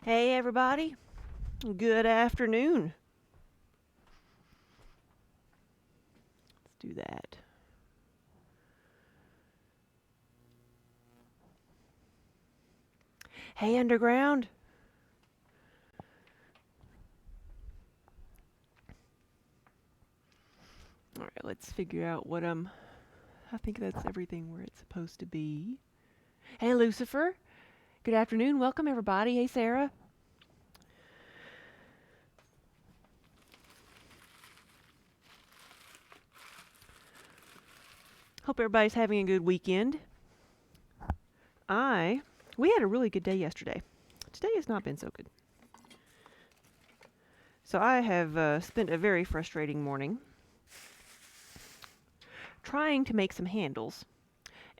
Hey everybody, good afternoon. Let's do that. Hey Underground. All right, let's figure out what I think that's everything where it's supposed to be. Hey Lucifer, good afternoon. Welcome everybody. Hey Sarah. Hope everybody's having a good weekend. We had a really good day yesterday. Today has not been so good. So I have spent a very frustrating morning trying to make some handles.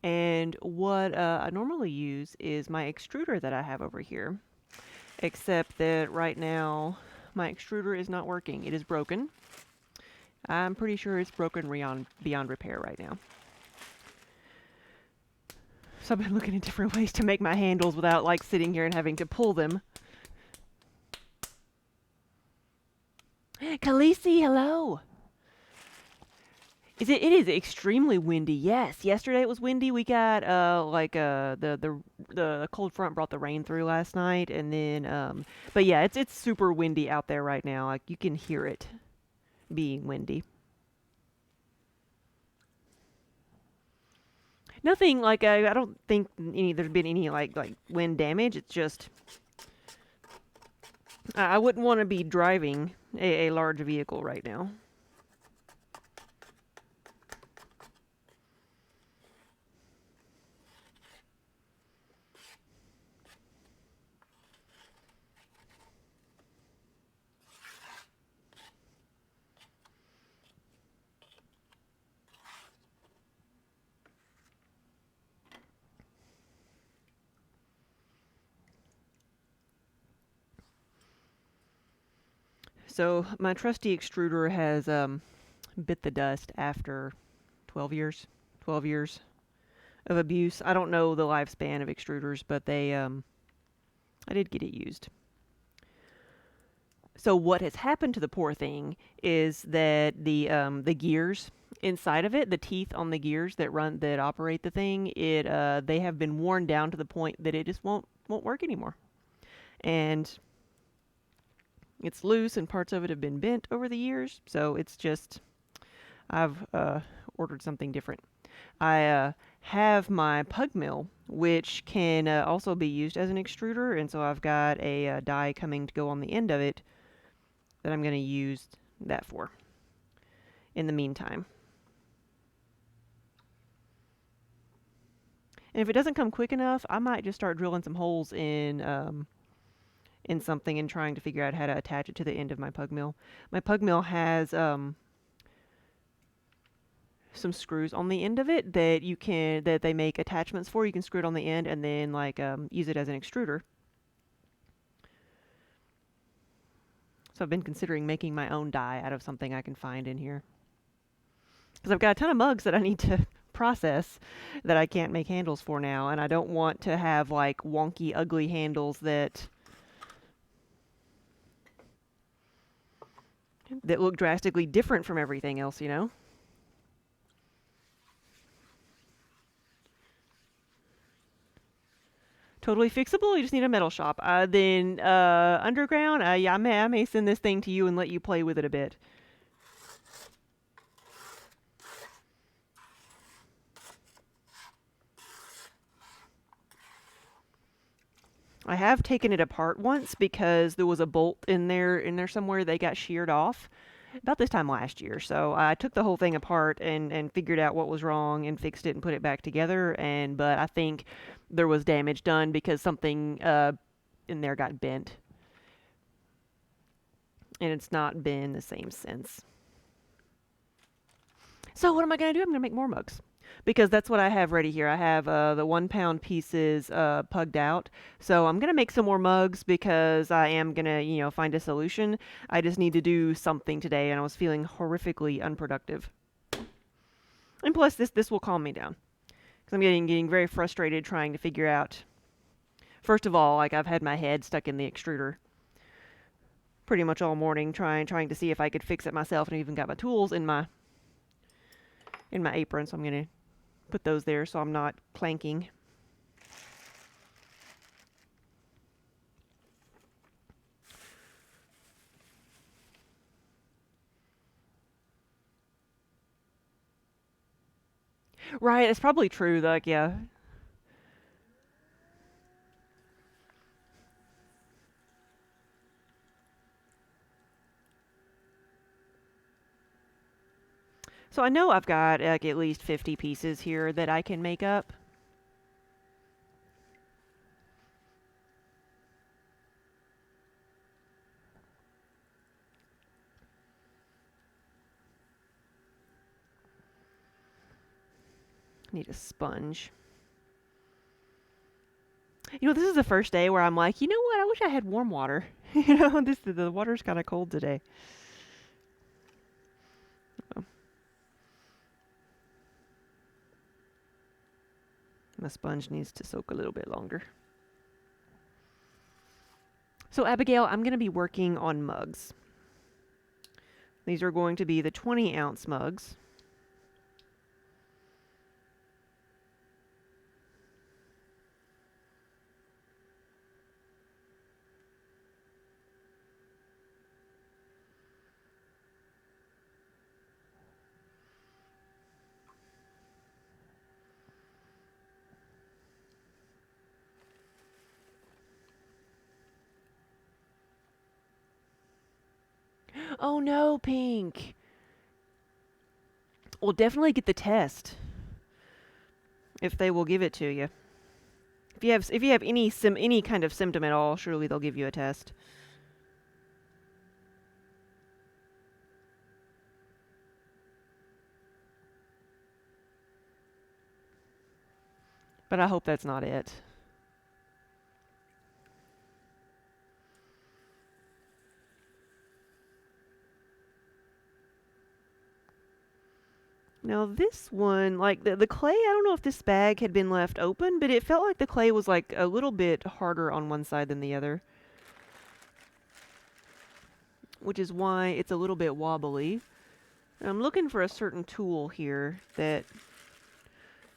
And what I normally use is my extruder that I have over here. Except that right now, my extruder is not working. It is broken. I'm pretty sure it's broken beyond repair right now. So I've been looking at different ways to make my handles without like sitting here and having to pull them. Khaleesi, hello! It is extremely windy. Yes, yesterday it was windy. We got the cold front brought the rain through last night, and then but yeah, it's super windy out there right now. Like you can hear it being windy. Nothing like I don't think there's been any like wind damage. It's just I wouldn't want to be driving a large vehicle right now. So my trusty extruder has bit the dust after 12 years. 12 years of abuse. I don't know the lifespan of extruders, but I did get it used. So what has happened to the poor thing is that the gears inside of it, the teeth on the gears that operate the thing, they have been worn down to the point that it just won't work anymore. And it's loose and parts of it have been bent over the years, so it's just I've ordered something different. I have my pug mill, which can also be used as an extruder, and so I've got a die coming to go on the end of it that I'm going to use that for in the meantime. And if it doesn't come quick enough, I might just start drilling some holes in something and trying to figure out how to attach it to the end of my pug mill. My pug mill has some screws on the end of it that they make attachments for. You can screw it on the end and then use it as an extruder. So I've been considering making my own die out of something I can find in here. Because I've got a ton of mugs that I need to process that I can't make handles for now, and I don't want to have like wonky, ugly handles that look drastically different from everything else, you know? Totally fixable. You just need a metal shop. Then underground. Yeah, I may send this thing to you and let you play with it a bit. I have taken it apart once because there was a bolt in there somewhere they got sheared off about this time last year. So I took the whole thing apart and figured out what was wrong and fixed it and put it back together. But I think there was damage done because something in there got bent, and it's not been the same since. So what am I going to do? I'm going to make more mugs. Because that's what I have ready here. I have the 1 pound pieces pugged out. So I'm going to make some more mugs because I am going to, find a solution. I just need to do something today, and I was feeling horrifically unproductive. And plus, this will calm me down. Because I'm getting very frustrated trying to figure out First of all, like I've had my head stuck in the extruder pretty much all morning trying to see if I could fix it myself, and I even got my tools in my apron, so I'm gonna put those there so I'm not clanking. Right, it's probably true. Like, yeah. So I know I've got like at least 50 pieces here that I can make up. Need a sponge. You know, this is the first day where I'm like, you know what? I wish I had warm water. The water's kind of cold today. Oh, my sponge needs to soak a little bit longer. So Abigail, I'm going to be working on mugs. These are going to be the 20-ounce mugs. Oh no, Pink. Well, definitely get the test if they will give it to you. If you have any kind of symptom at all, surely they'll give you a test. But I hope that's not it. Now this one, like the clay, I don't know if this bag had been left open, but it felt like the clay was like a little bit harder on one side than the other. Which is why it's a little bit wobbly. I'm looking for a certain tool here that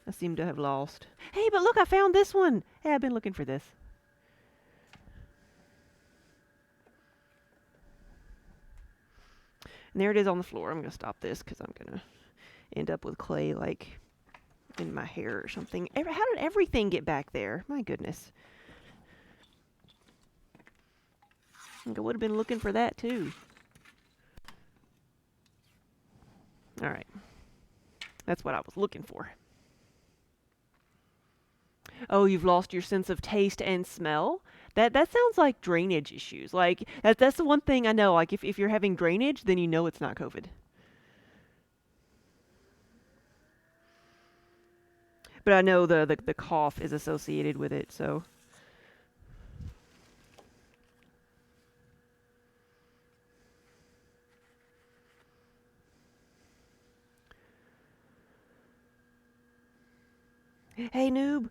I seem to have lost. Hey, but look, I found this one! Hey, I've been looking for this. And there it is on the floor. I'm going to stop this because I'm going to end up with clay like in my hair or something. How did everything get back there? My goodness. I think I would have been looking for that too. Alright. That's what I was looking for. Oh, you've lost your sense of taste and smell? That sounds like drainage issues. Like that's the one thing I know. Like if you're having drainage, then you know it's not COVID. But I know the cough is associated with it, so. Hey, noob.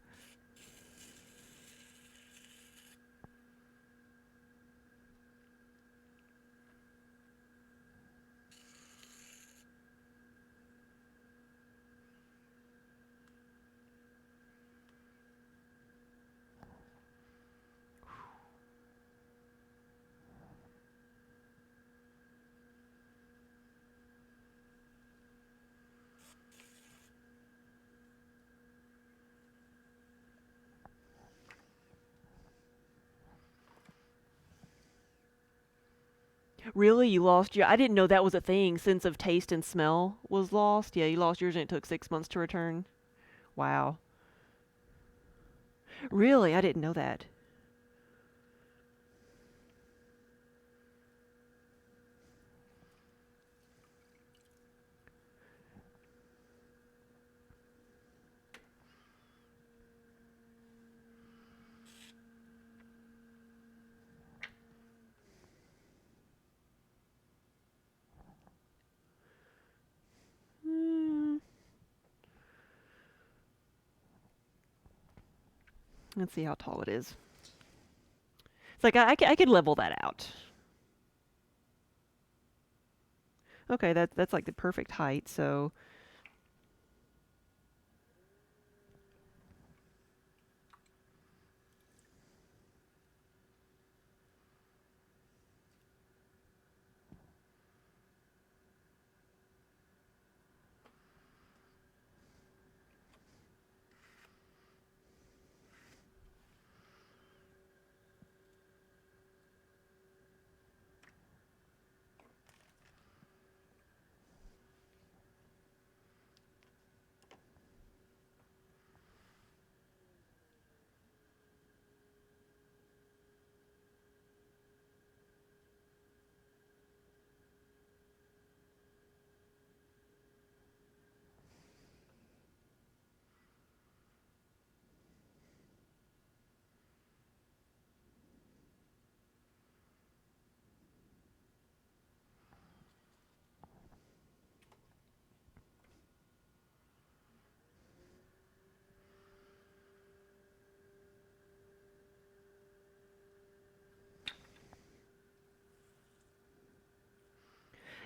Really? You lost your... I didn't know that was a thing. Sense of taste and smell was lost? Yeah, you lost yours and it took 6 months to return? Wow. Really? I didn't know that. Hmm. Let's see how tall it is. It's like I could level that out. Okay, that's like the perfect height. So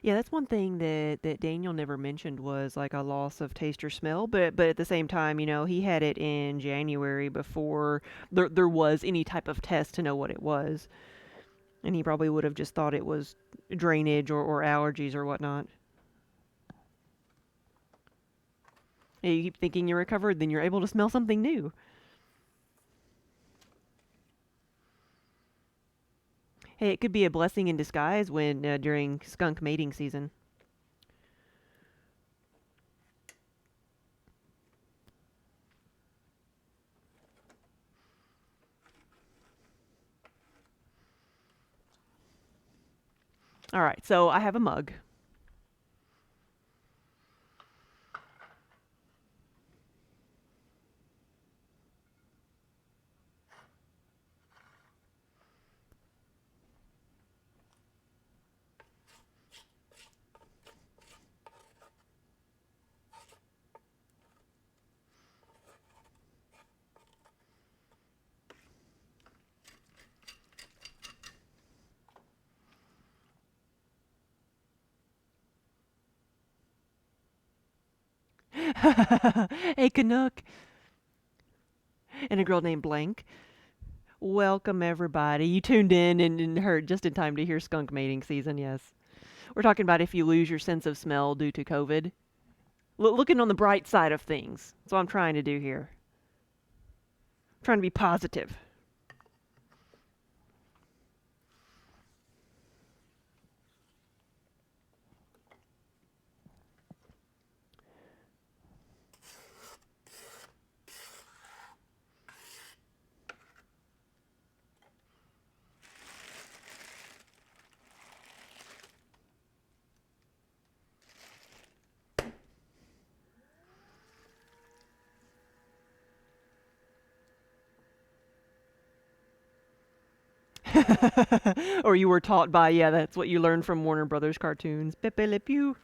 yeah, that's one thing that Daniel never mentioned was like a loss of taste or smell. But at the same time, he had it in January before there was any type of test to know what it was, and he probably would have just thought it was drainage or allergies or whatnot. Yeah, you keep thinking you're recovered, then you're able to smell something new. Hey, it could be a blessing in disguise when during skunk mating season. All right, so I have a mug. Hey, Canuck, and a girl named Blank. Welcome, everybody. You tuned in and heard just in time to hear skunk mating season, yes. We're talking about if you lose your sense of smell due to COVID. Looking on the bright side of things. That's what I'm trying to do here. I'm trying to be positive. Or you were taught by, yeah, that's what you learned from Warner Brothers cartoons. Pepe Le Pew.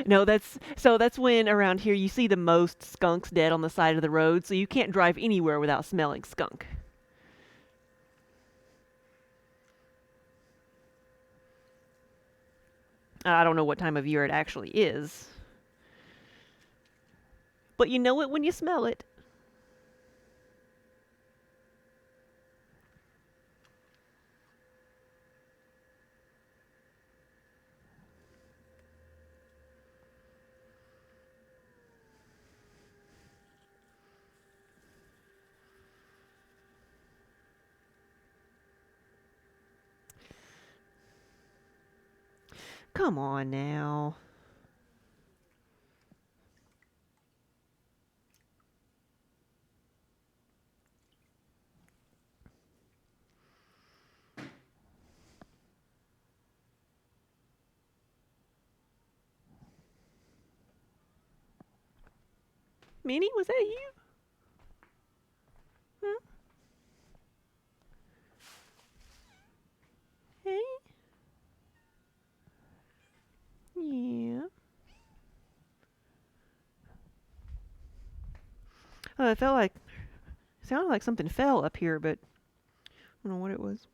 No, that's when around here you see the most skunks dead on the side of the road, so you can't drive anywhere without smelling skunk. I don't know what time of year it actually is, but you know it when you smell it. Come on now. Minnie, was that you? Huh? Hey? Yeah. It sounded like something fell up here, but I don't know what it was.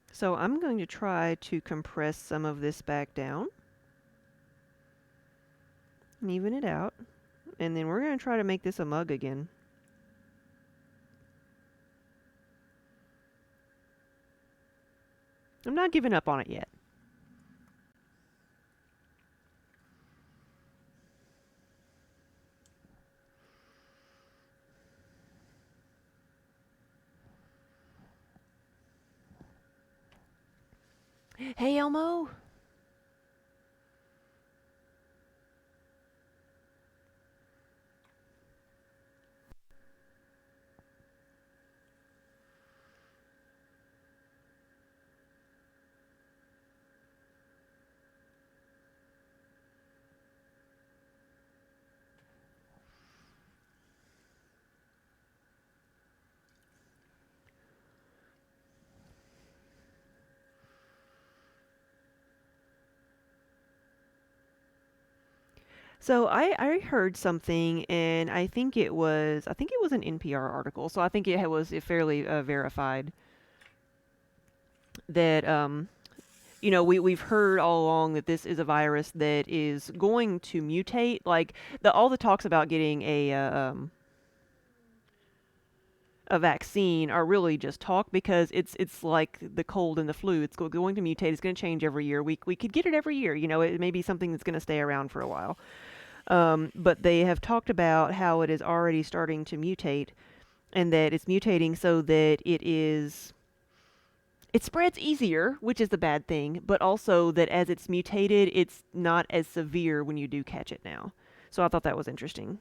So I'm going to try to compress some of this back down and even it out. And then we're going to try to make this a mug again. I'm not giving up on it yet. Hey, Elmo! So I heard something, and I think it was an NPR article. So I think it was fairly verified that we've heard all along that this is a virus that is going to mutate. Like all the talks about getting a vaccine are really just talk because it's like the cold and the flu. It's going to mutate. It's going to change every year. We could get it every year. It may be something that's going to stay around for a while. But they have talked about how it is already starting to mutate, and that it's mutating so that it spreads easier, which is the bad thing, but also that as it's mutated, it's not as severe when you do catch it now. So I thought that was interesting.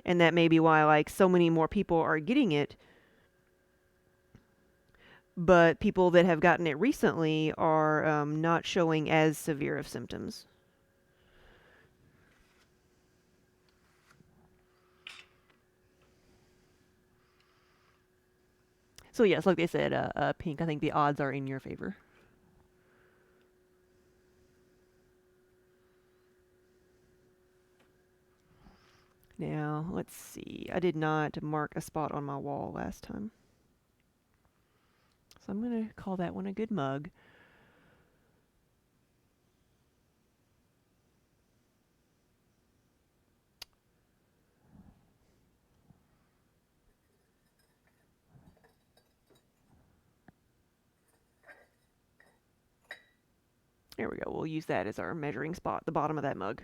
And that may be why like so many more people are getting it, but people that have gotten it recently are not showing as severe of symptoms. So yes, like they said, Pink, I think the odds are in your favor. Now, let's see. I did not mark a spot on my wall last time. So I'm going to call that one a good mug. There we go. We'll use that as our measuring spot, the bottom of that mug.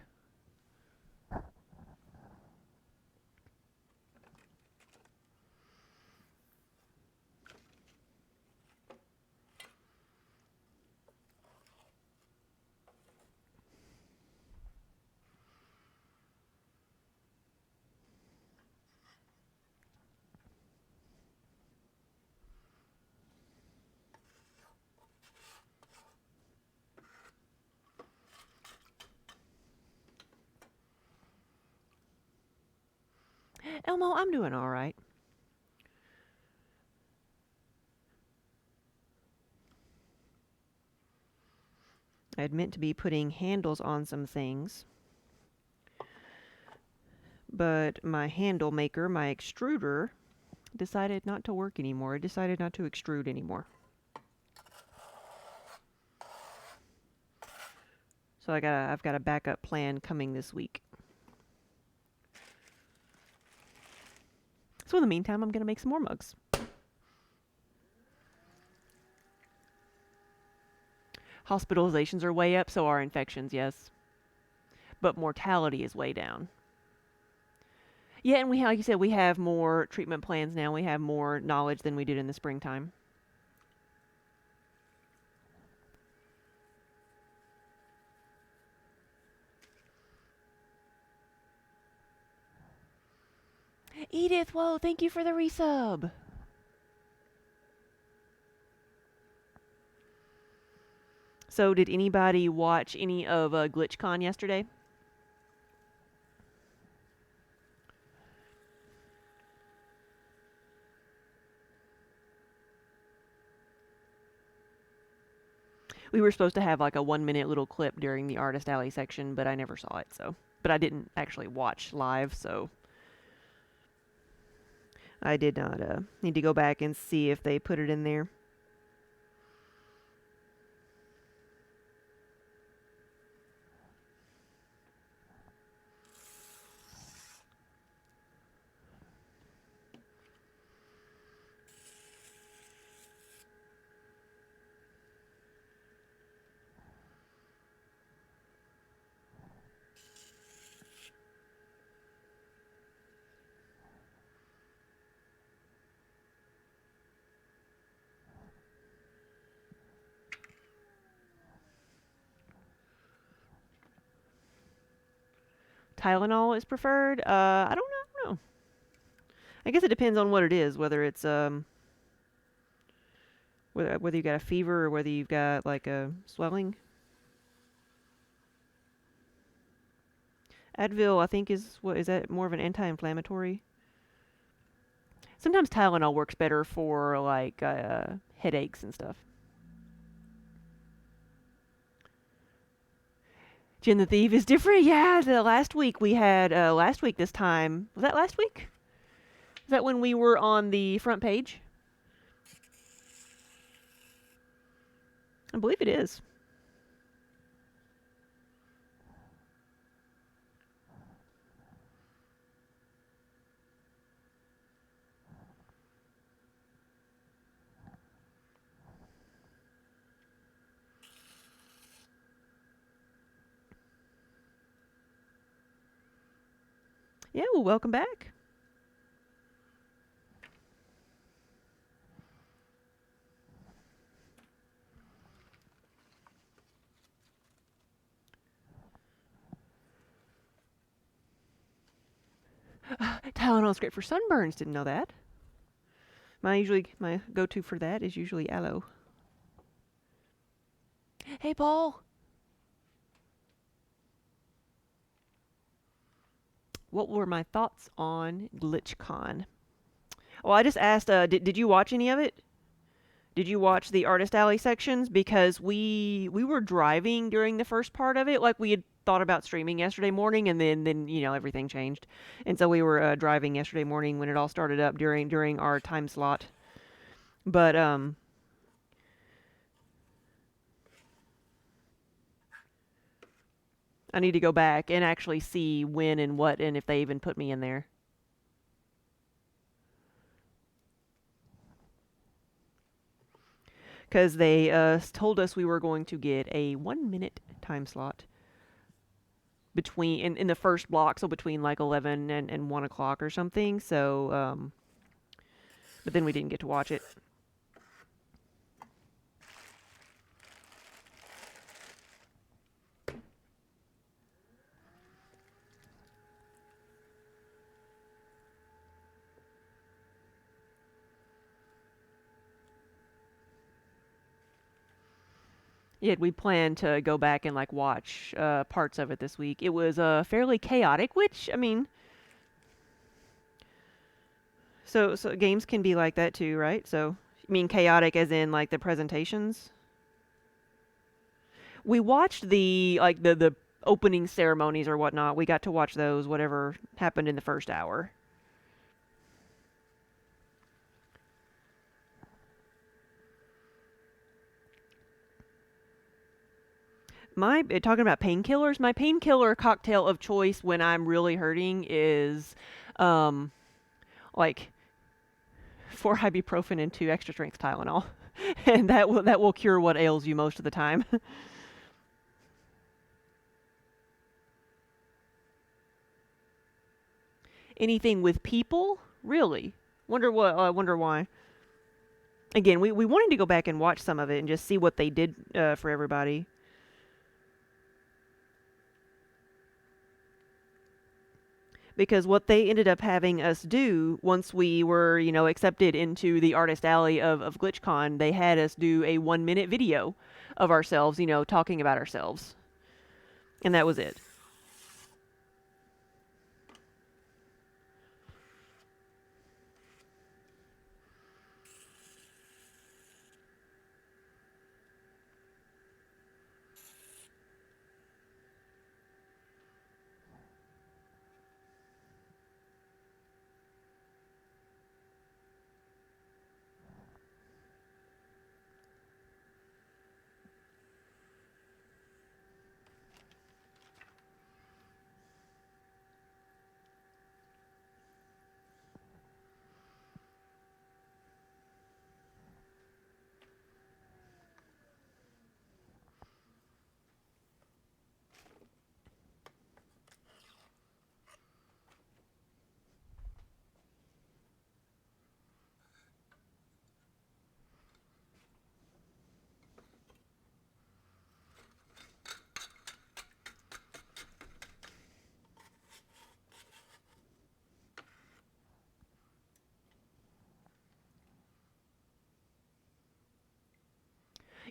Elmo, I'm doing all right. I had meant to be putting handles on some things, but my handle maker, my extruder, decided not to work anymore. It decided not to extrude anymore. So I've got a backup plan coming this week. So in the meantime, I'm going to make some more mugs. Hospitalizations are way up, so are infections, yes. But mortality is way down. Yeah, and like you said, we have more treatment plans now. We have more knowledge than we did in the springtime. Edith, whoa, thank you for the resub. So, did anybody watch any of GlitchCon yesterday? We were supposed to have like a 1 minute little clip during the Artist Alley section, but I never saw it, so. But I didn't actually watch live, so I did not need to go back and see if they put it in there. Tylenol is preferred. I don't know. I guess it depends on what it is, whether it's whether you got a fever or whether you've got like a swelling. Advil, I think, is that more of an anti-inflammatory? Sometimes Tylenol works better for like headaches and stuff. Jen the Thief is different. Yeah, the last week we had last week this time. Was that last week? Is that when we were on the front page? I believe it is. Yeah, well, welcome back. Tylenol is great for sunburns. Didn't know that. My go-to for that is usually aloe. Hey, Paul. What were my thoughts on GlitchCon? Well, I just asked. Did you watch any of it? Did you watch the Artist Alley sections? Because we were driving during the first part of it, like we had thought about streaming yesterday morning, and then everything changed, and so we were driving yesterday morning when it all started up during our time slot. But I need to go back and actually see when and what and if they even put me in there. Because they told us we were going to get a 1 minute time slot in the first block, so between like 11 and 1 o'clock or something. So, but then we didn't get to watch it. Yeah, we plan to go back and like watch parts of it this week. It was fairly chaotic, which I mean, so games can be like that too, right? So you mean chaotic as in like the presentations? We watched the opening ceremonies or whatnot. We got to watch those, whatever happened in the first hour. My talking about painkillers, my painkiller cocktail of choice when I'm really hurting is um like 4 ibuprofen and 2 extra strength Tylenol. And that will cure what ails you most of the time. Anything with people? Really? Wonder why. Again, we wanted to go back and watch some of it and just see what they did for everybody. because what they ended up having us do once we were, accepted into the artist alley of GlitchCon, they had us do a 1 minute video of ourselves, talking about ourselves. And that was it.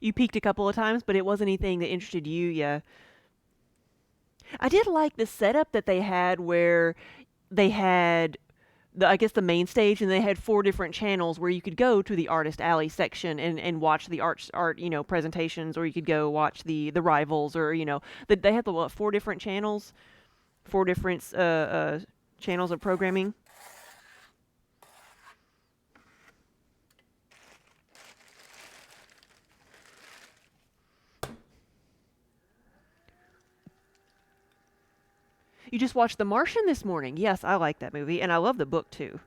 You peeked a couple of times, but it wasn't anything that interested you, yeah. I did like the setup that they had where they had I guess the main stage, and they had 4 different channels where you could go to the artist alley section and watch the art presentations, or you could go watch the rivals, or they had the 4 different channels, 4 different channels of programming. You just watched The Martian this morning. Yes, I like that movie, and I love the book too.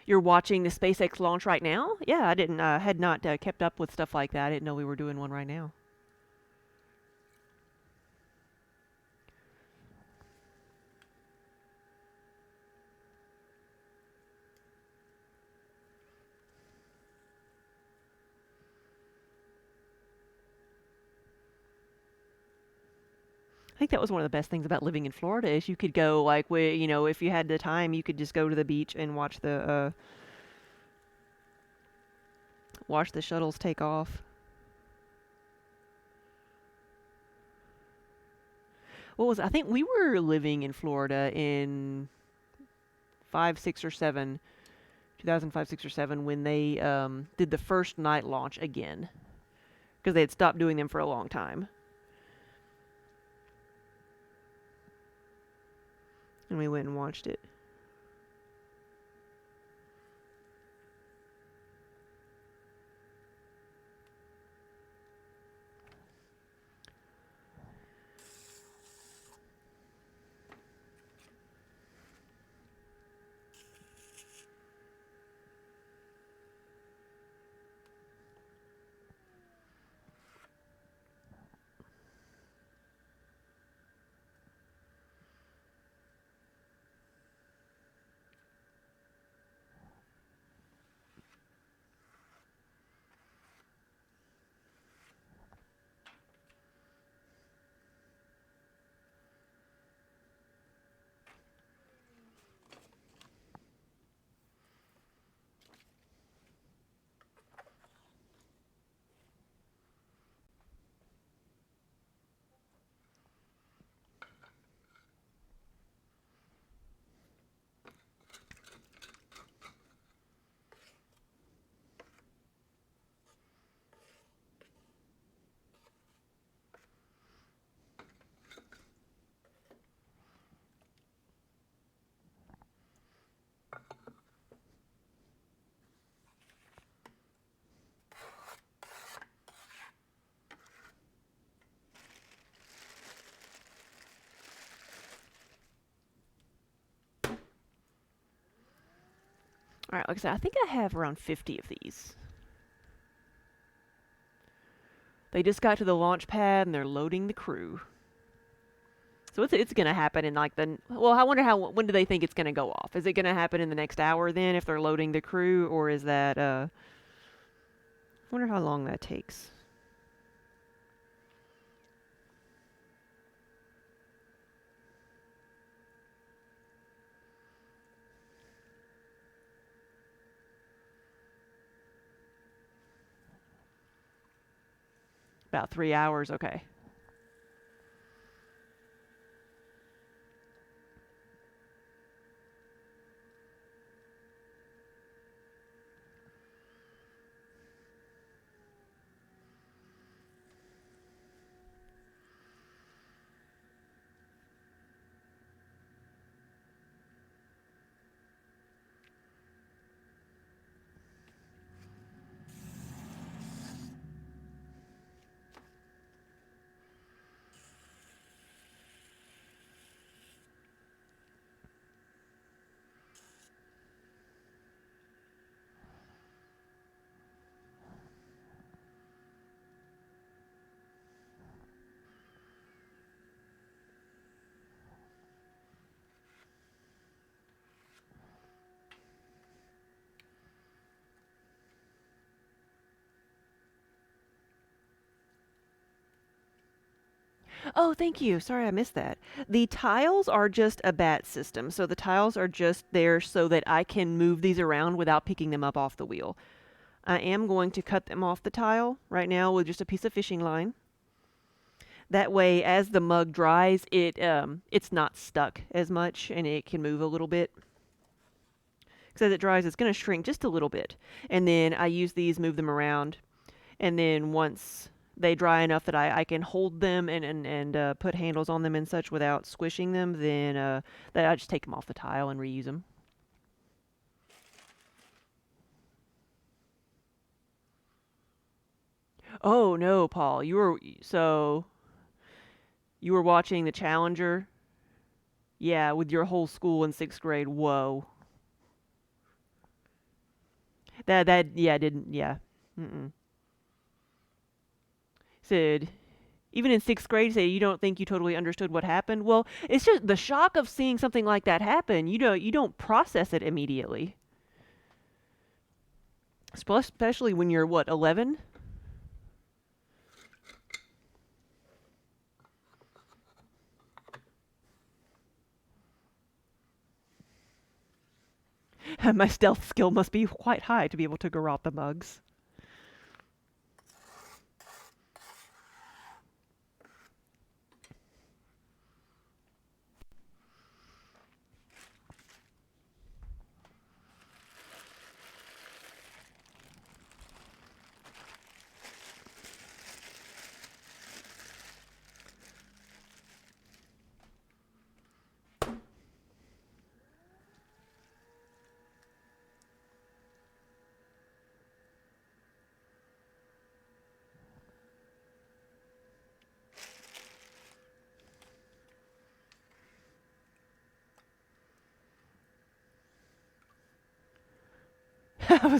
You're watching the SpaceX launch right now? Yeah, I didn't had not kept up with stuff like that. I didn't know we were doing one right now. I think that was one of the best things about living in Florida is you could go like if you had the time, you could just go to the beach and watch the shuttles take off. I think we were living in Florida in 2005, 6 or 7 when they did the first night launch again because they had stopped doing them for a long time. And we went and watched it. All right, like I said, I think I have around 50 of these. They just got to the launch pad and they're loading the crew. So it's gonna happen in like the well. I wonder how when do they think it's gonna go off? Is it gonna happen in the next hour then if they're loading the crew, or is that I wonder how long that takes. About 3 hours. Okay. Oh, thank you. Sorry I missed that. The tiles are just a bat system. So the tiles are just there so that I can move these around without picking them up off the wheel. I am going to cut them off the tile right now with just a piece of fishing line. That way, as the mug dries, it's not stuck as much and it can move a little bit. Because as it dries, it's going to shrink just a little bit. And then I use these, move them around, and then once they dry enough that I can hold them and put handles on them and such without squishing them, then that I just take them off the tile and reuse them. Oh no, Paul, you were watching the Challenger, yeah, with your whole school in 6th grade. Whoa, that yeah didn't yeah. Mm-mm. Said even in 6th grade, say you don't think you totally understood what happened. Well, it's just the shock of seeing something like that happen. You don't process it immediately, especially when you're what 11. My stealth skill must be quite high to be able to garrot the mugs.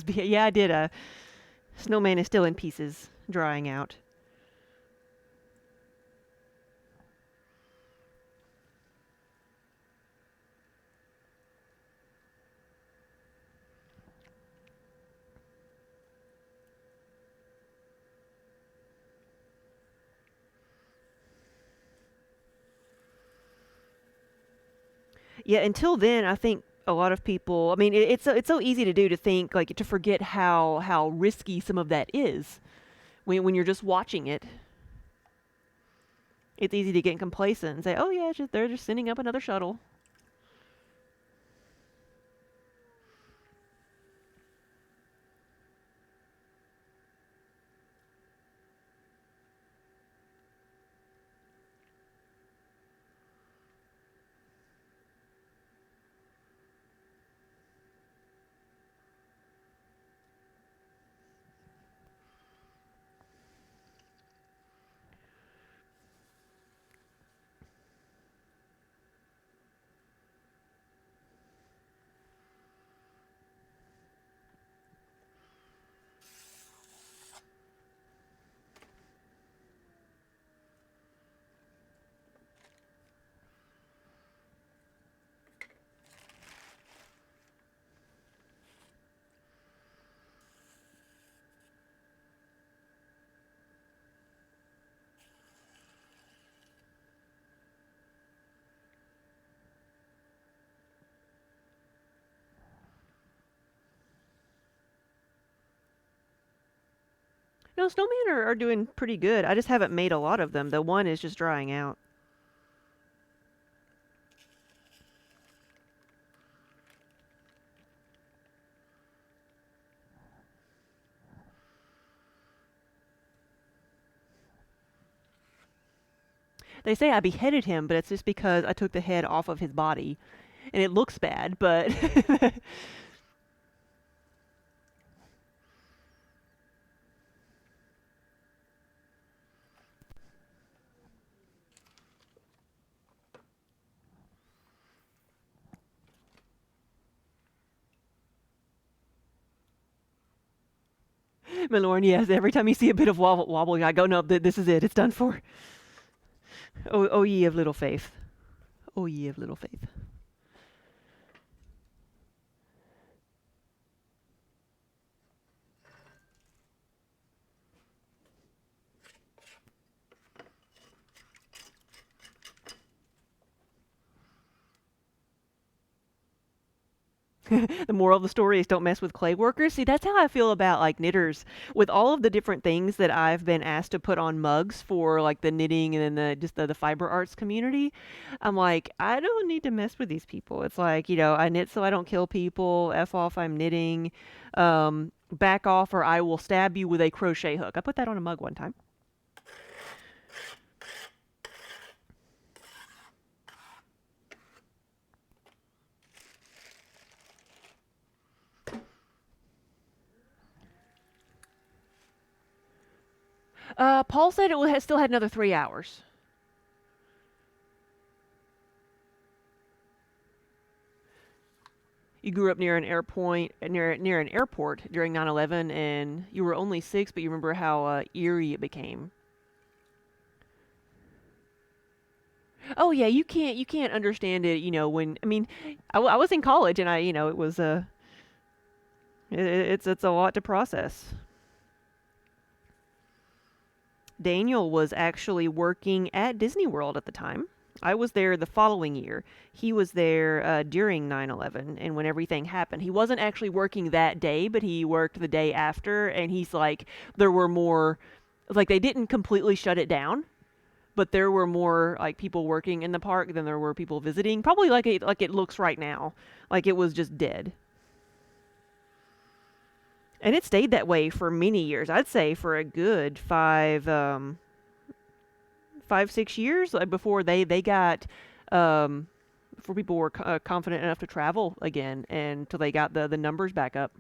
Yeah, I did. Snowman is still in pieces, drying out. Yeah, until then, I think a lot of people. I mean, it's so easy to do to think like to forget how risky some of that is when you're just watching it. It's easy to get complacent and say, "Oh yeah, they're just sending up another shuttle." No, snowmen are doing pretty good. I just haven't made a lot of them. The one is just drying out. They say I beheaded him, but it's just because I took the head off of his body. And it looks bad, but Milorn, yes, every time you see a bit of wobbling, I go, no, this is it. It's done for. Oh, ye of little faith. Oh, ye of little faith. The moral of the story is don't mess with clay workers. See, that's how I feel about like knitters. With all of the different things that I've been asked to put on mugs for like the knitting and then the fiber arts community, I'm like, I don't need to mess with these people. It's like, I knit so I don't kill people. F off, I'm knitting. Back off or I will stab you with a crochet hook. I put that on a mug one time. Paul said still had another 3 hours. You grew up near an near an airport during 9/11, and you were only 6, but you remember how eerie it became. Oh yeah, you can't understand it. When I mean, I was in college, and it was it's a lot to process. Daniel was actually working at Disney World at the time. I was there the following year. He was there during 9/11 and when everything happened. He wasn't actually working that day, but he worked the day after. And he's like, there were more, like, they didn't completely shut it down, but there were more like people working in the park than there were people visiting. Probably like it looks right now, like it was just dead. And it stayed that way for many years. I'd say for a good 5, 6 years before they got before people were confident enough to travel again and until they got the numbers back up.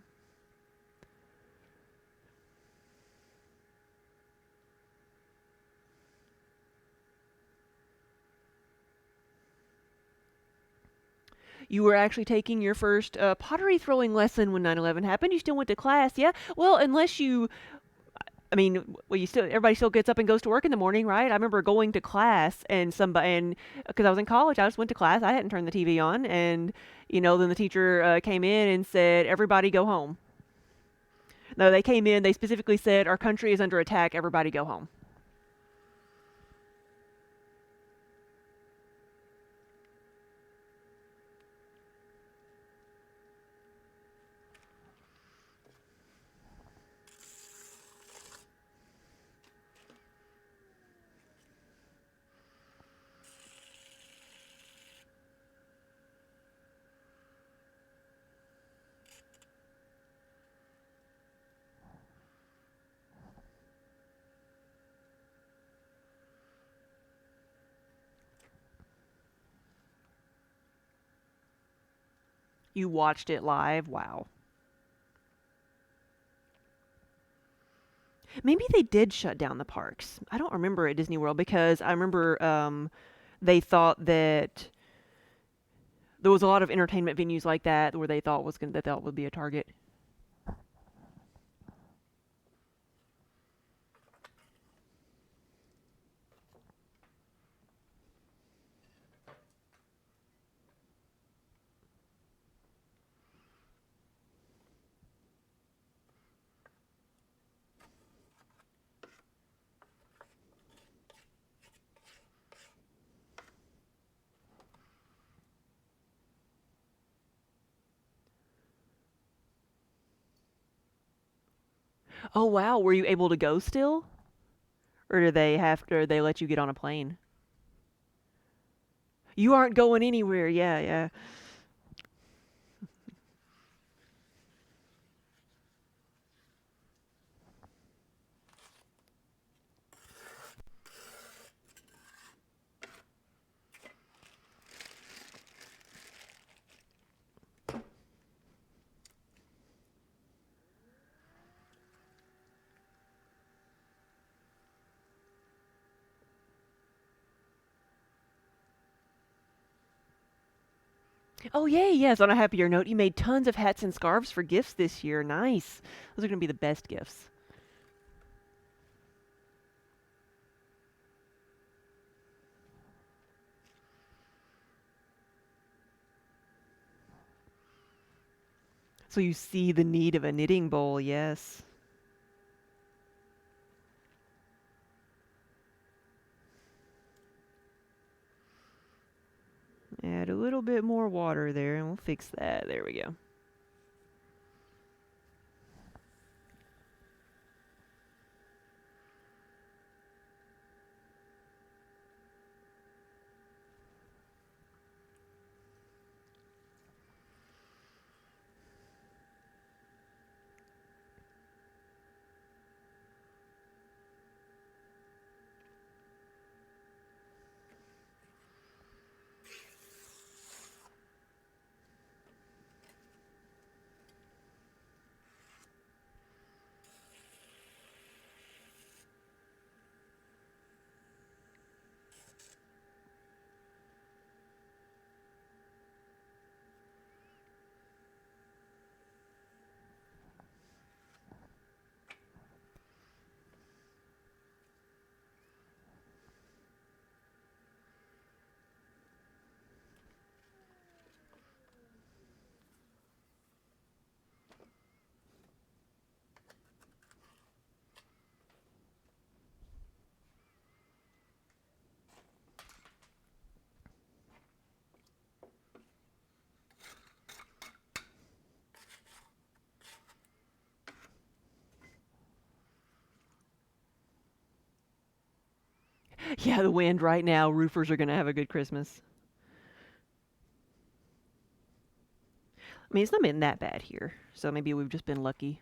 You were actually taking your first pottery throwing lesson when 9/11 happened. You still went to class, yeah? Well, unless you, I mean, well, you still everybody still gets up and goes to work in the morning, right? I remember going to class and somebody and because I was in college, I just went to class. I hadn't turned the TV on, and then the teacher came in and said, "Everybody go home." No, they came in. They specifically said, "Our country is under attack. Everybody go home." You watched it live. Wow. Maybe they did shut down the parks. I don't remember at Disney World because I remember they thought that there was a lot of entertainment venues like that where they thought would be a target. Oh wow, were you able to go still, or do they have to? Or they let you get on a plane? You aren't going anywhere. Yeah, yeah. Oh yay, yes. On a happier note, you made tons of hats and scarves for gifts this year. Nice. Those are gonna be the best gifts. So you see the need of a knitting bowl. Yes. Add a little bit more water there, and we'll fix that. There we go. Yeah, the wind right now. Roofers are gonna have a good Christmas. I mean, it's not been that bad here, so maybe we've just been lucky.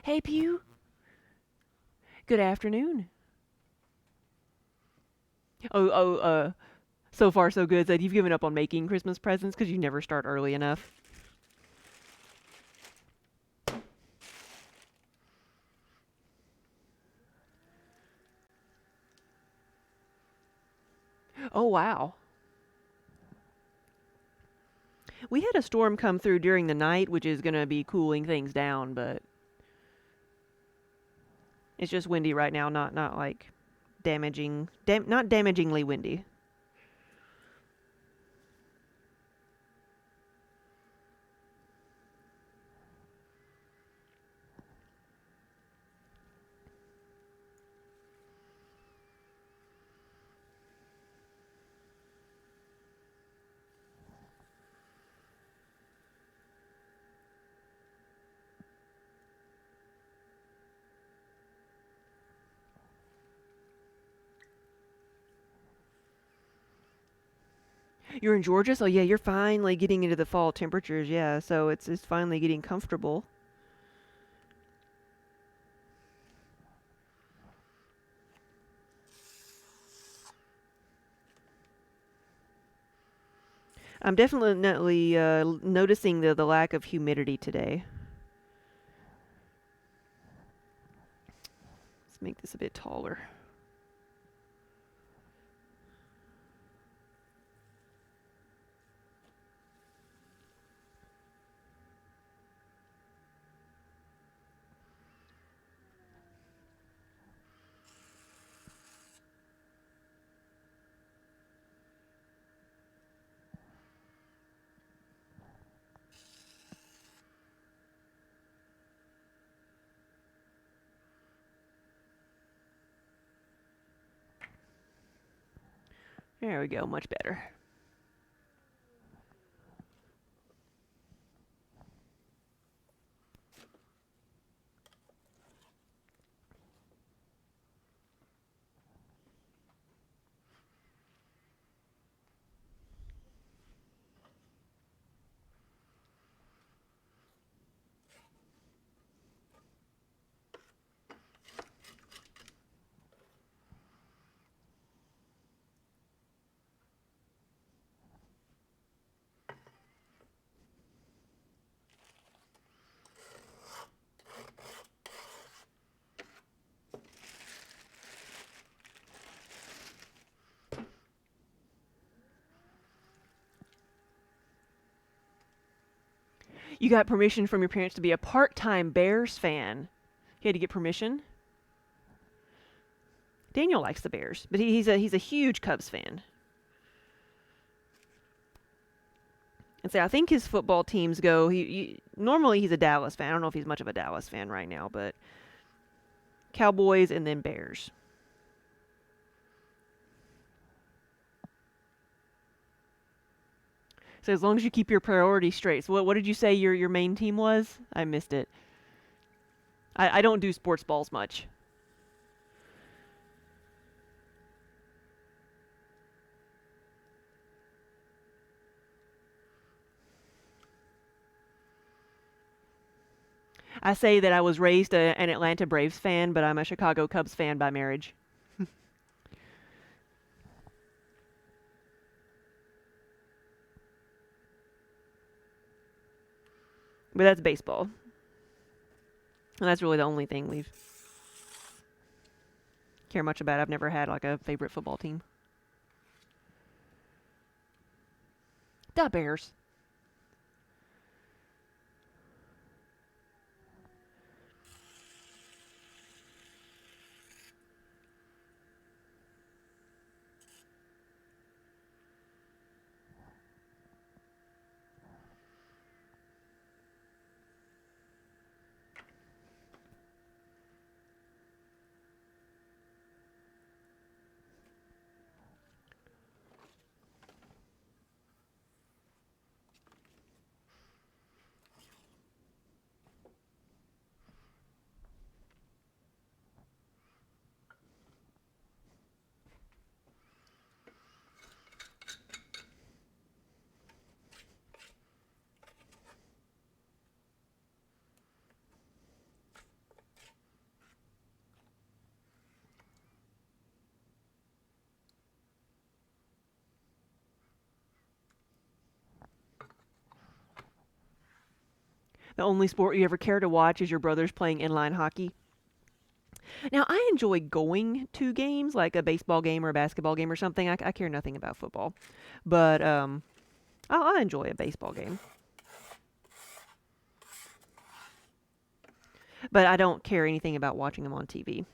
Hey, Pew. Good afternoon. Oh. So far so good. That you've given up on making Christmas presents because you never start early enough. Oh wow. We had a storm come through during the night, which is gonna be cooling things down, but it's just windy right now. Not like not damagingly windy. You're in Georgia, so yeah, you're finally getting into the fall temperatures. Yeah, so it's finally getting comfortable. I'm definitely noticing the lack of humidity today. Let's make this a bit taller. There we go, much better. You got permission from your parents to be a part-time Bears fan. You had to get permission. Daniel likes the Bears, but he's a huge Cubs fan. And say I think his football teams go. Normally he's a Dallas fan. I don't know if he's much of a Dallas fan right now, but Cowboys and then Bears. So as long as you keep your priorities straight. So what did you say your main team was? I missed it. I don't do sports balls much. I say that I was raised an Atlanta Braves fan, but I'm a Chicago Cubs fan by marriage. But that's baseball. And that's really the only thing we care much about. I've never had like a favorite football team. The Bears. The only sport you ever care to watch is your brothers playing inline hockey. Now, I enjoy going to games, like a baseball game or a basketball game or something. I care nothing about football. But I enjoy a baseball game. But I don't care anything about watching them on TV.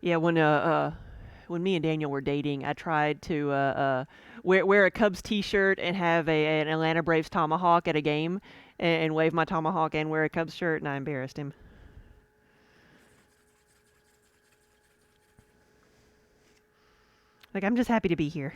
Yeah, when me and Daniel were dating, I tried to wear a Cubs T-shirt and have an Atlanta Braves tomahawk at a game, and wave my tomahawk and wear a Cubs shirt, and I embarrassed him. Like I'm just happy to be here.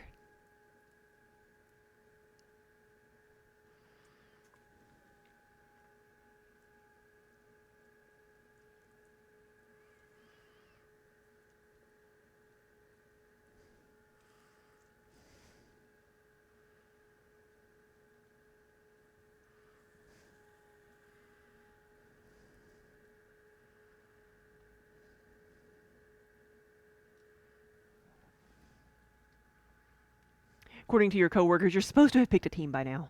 According to your coworkers, you're supposed to have picked a team by now.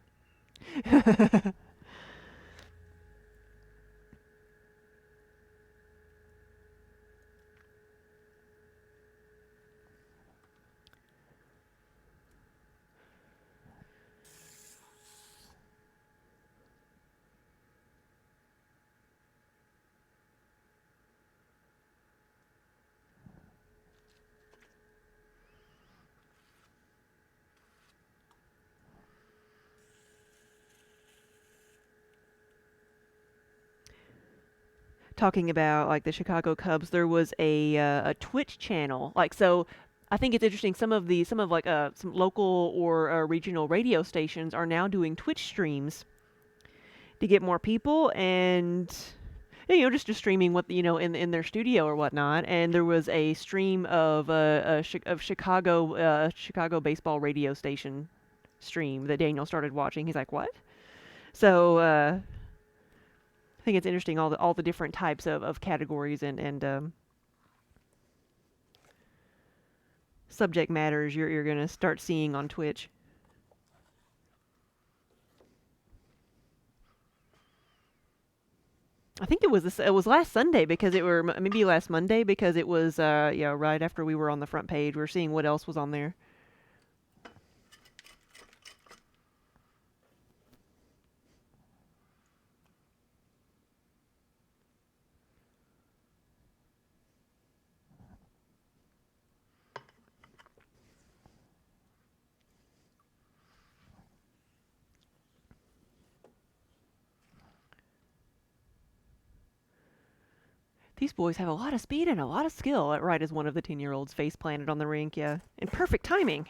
talking about like the Chicago Cubs, there was a Twitch channel. Like so, I think it's interesting. Some of like some local or regional radio stations are now doing Twitch streams to get more people and just streaming what in their studio or whatnot. And there was a stream of of Chicago baseball radio station stream that Daniel started watching. He's like, "What?" So I think it's interesting all the different types of categories and subject matters you're gonna start seeing on Twitch. I think it was last Sunday because it were maybe last Monday because it was right after we were on the front page. We are seeing what else was on there. These boys have a lot of speed and a lot of skill, right as one of the 10-year-olds face planted on the rink, yeah. And perfect timing.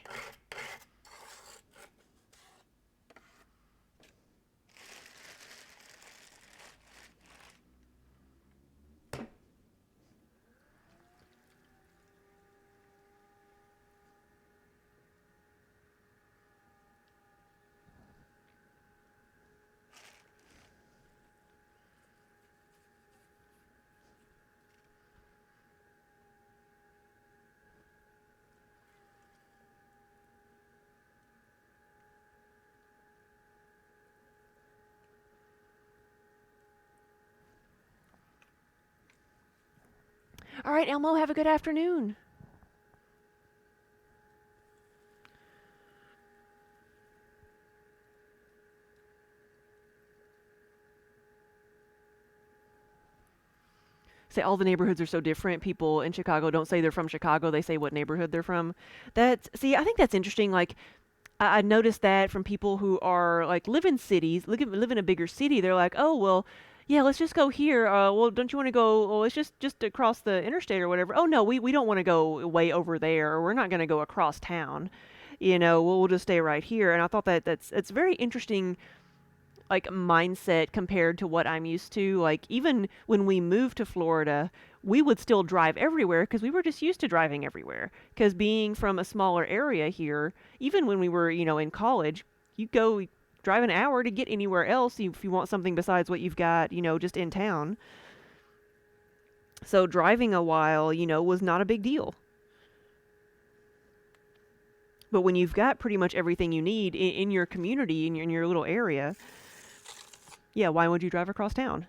All right, Elmo, have a good afternoon. Say all the neighborhoods are so different. People in Chicago don't say they're from Chicago, they say what neighborhood they're from. I think that's interesting. Like, I noticed that from people who are like live in cities, live in a bigger city. They're like, oh well, yeah, let's just go here. Well, don't you want to go? Well, it's just across the interstate or whatever. Oh no, we don't want to go way over there, or we're not going to go across town. We'll just stay right here. And I thought that it's very interesting like mindset compared to what I'm used to. Like even when we moved to Florida, we would still drive everywhere because we were just used to driving everywhere. Because being from a smaller area here, even when we were, in college, you go drive an hour to get anywhere else if you want something besides what you've got, just in town. So driving a while, was not a big deal. But when you've got pretty much everything you need in your community, in your little area, yeah, why would you drive across town?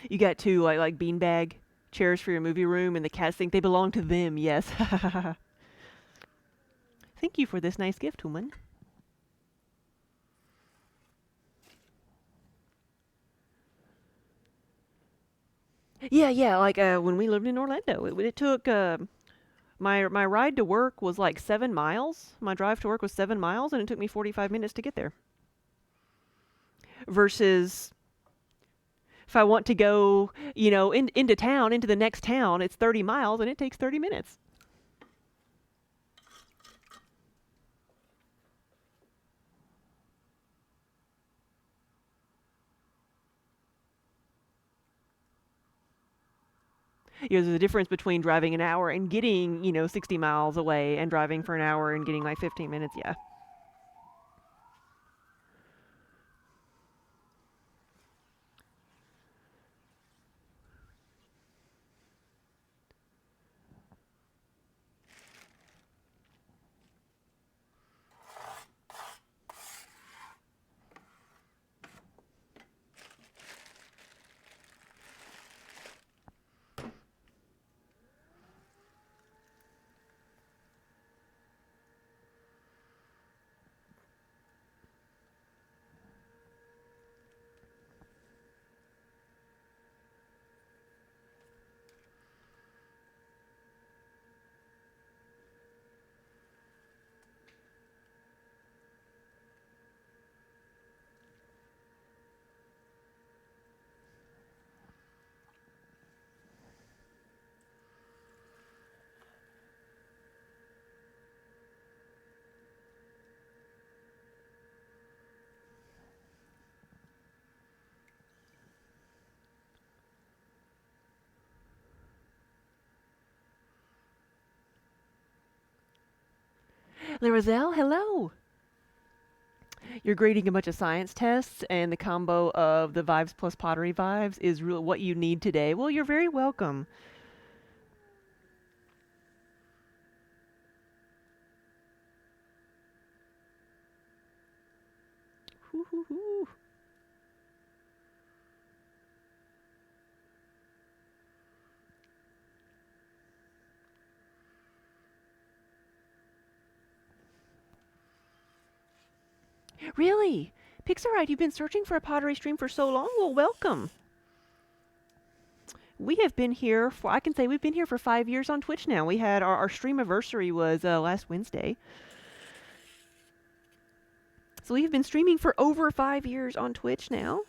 You got two like beanbag chairs for your movie room, and the cats think they belong to them. Yes. Thank you for this nice gift, woman. Yeah. Like when we lived in Orlando, it took my ride to work was like 7 miles. My drive to work was 7 miles, and it took me 45 minutes to get there. Versus if I want to go, into town, into the next town, it's 30 miles, and it takes 30 minutes. There's a difference between driving an hour and getting, 60 miles away and driving for an hour and getting like 15 minutes. Yeah. Larizelle, hello. You're grading a bunch of science tests, and the combo of the Vibes plus Pottery Vibes is what you need today. Well, you're very welcome. Hoo-hoo-hoo. Really? Pixarite, you've been searching for a pottery stream for so long? Well, welcome. We have been here for, I can say we've been here for 5 years on Twitch now. We had our stream anniversary was last Wednesday. So we've been streaming for over 5 years on Twitch now.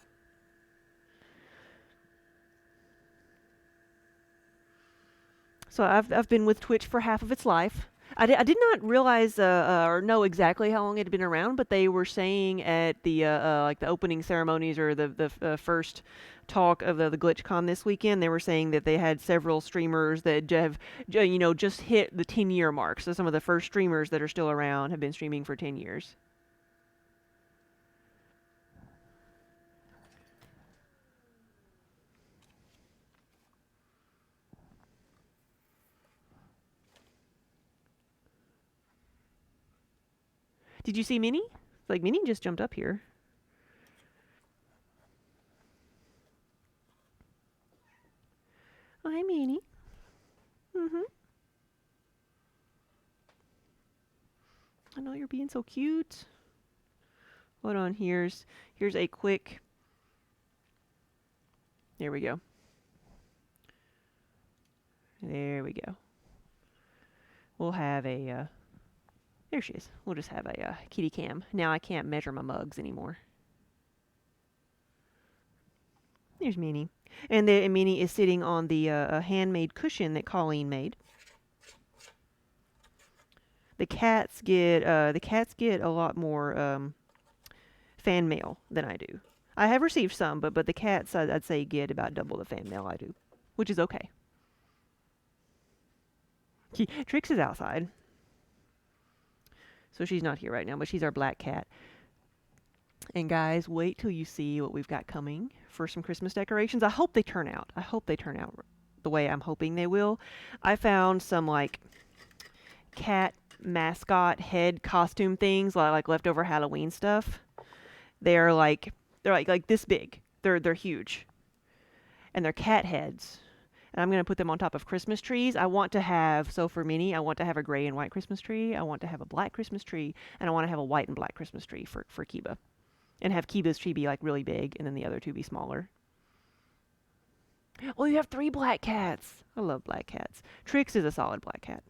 So I've been with Twitch for half of its life. I did not realize or know exactly how long it had been around, but they were saying at the like the opening ceremonies or the first talk of the GlitchCon this weekend, they were saying that they had several streamers that have just hit the 10-year mark. So some of the first streamers that are still around have been streaming for 10 years. Did you see Minnie? Like Minnie just jumped up here. Oh, hi, Minnie. Mhm. I know you're being so cute. Hold on. Here's a quick. There we go. There we go. We'll have a. There she is. We'll just have a kitty cam. Now I can't measure my mugs anymore. There's Minnie. And Minnie is sitting on the handmade cushion that Colleen made. The cats get a lot more fan mail than I do. I have received some, but the cats I'd say get about double the fan mail I do, which is okay. Trix is outside, so she's not here right now, but she's our black cat. And guys, wait till you see what we've got coming for some Christmas decorations. I hope they turn out. I hope they turn out the way I'm hoping they will. I found some like cat mascot head costume things, like leftover Halloween stuff. They're like this big. They're huge, and they're cat heads. And I'm gonna put them on top of Christmas trees. I want to have for Minnie, I want to have a gray and white Christmas tree. I want to have a black Christmas tree, and I want to have a white and black Christmas tree for Kiba, and have Kiba's tree be like really big, and then the other two be smaller. Oh, you have 3 black cats. I love black cats. Trix is a solid black cat.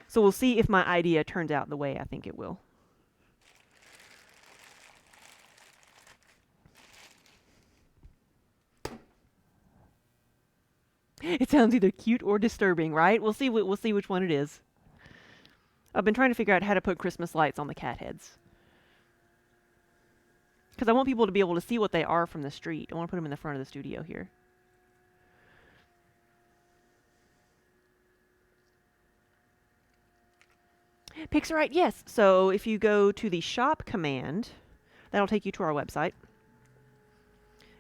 So we'll see if my idea turns out the way I think it will. It sounds either cute or disturbing, right? We'll see which one it is. I've been trying to figure out how to put Christmas lights on the cat heads. Because I want people to be able to see what they are from the street. I want to put them in the front of the studio here. Pixarite, yes. So if you go to the shop command, that'll take you to our website.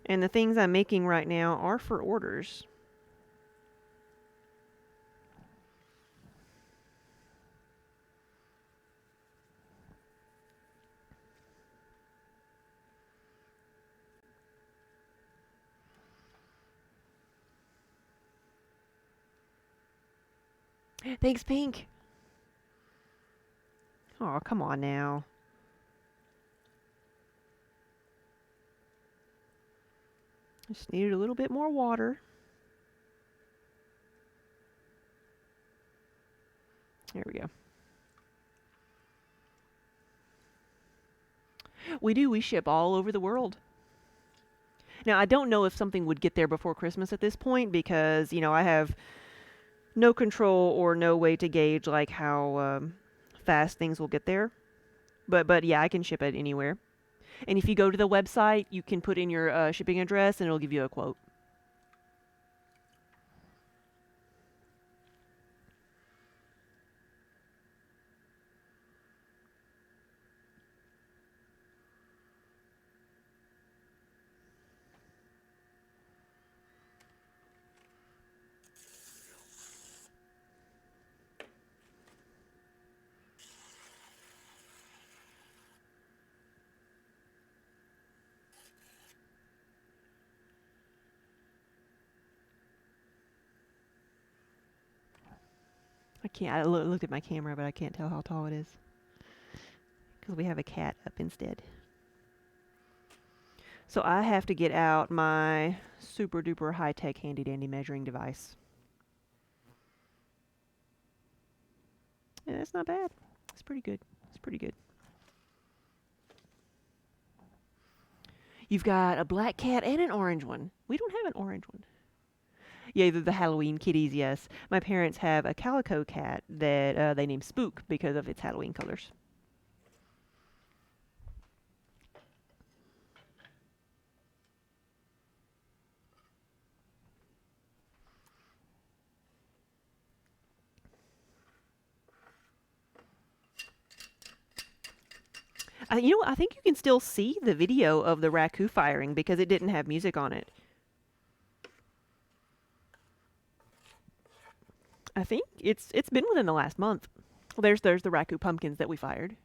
And the things I'm making right now are for orders. Thanks, Pink. Oh, come on now. Just needed a little bit more water. There we go. We do. We ship all over the world. Now, I don't know if something would get there before Christmas at this point because, I have no control or no way to gauge like how fast things will get there. But yeah, I can ship it anywhere. And if you go to the website, you can put in your shipping address and it'll give you a quote. I can't. Looked at my camera, but I can't tell how tall it is because we have a cat up instead. So I have to get out my super duper high tech handy dandy measuring device. Yeah, that's not bad. It's pretty good. It's pretty good. You've got a black cat and an orange one. We don't have an orange one. Yeah, the Halloween kitties, yes. My parents have a calico cat that they named Spook because of its Halloween colors. I think you can still see the video of the raccoon firing because it didn't have music on it. I think it's been within the last month. Well, there's the raccoon pumpkins that we fired.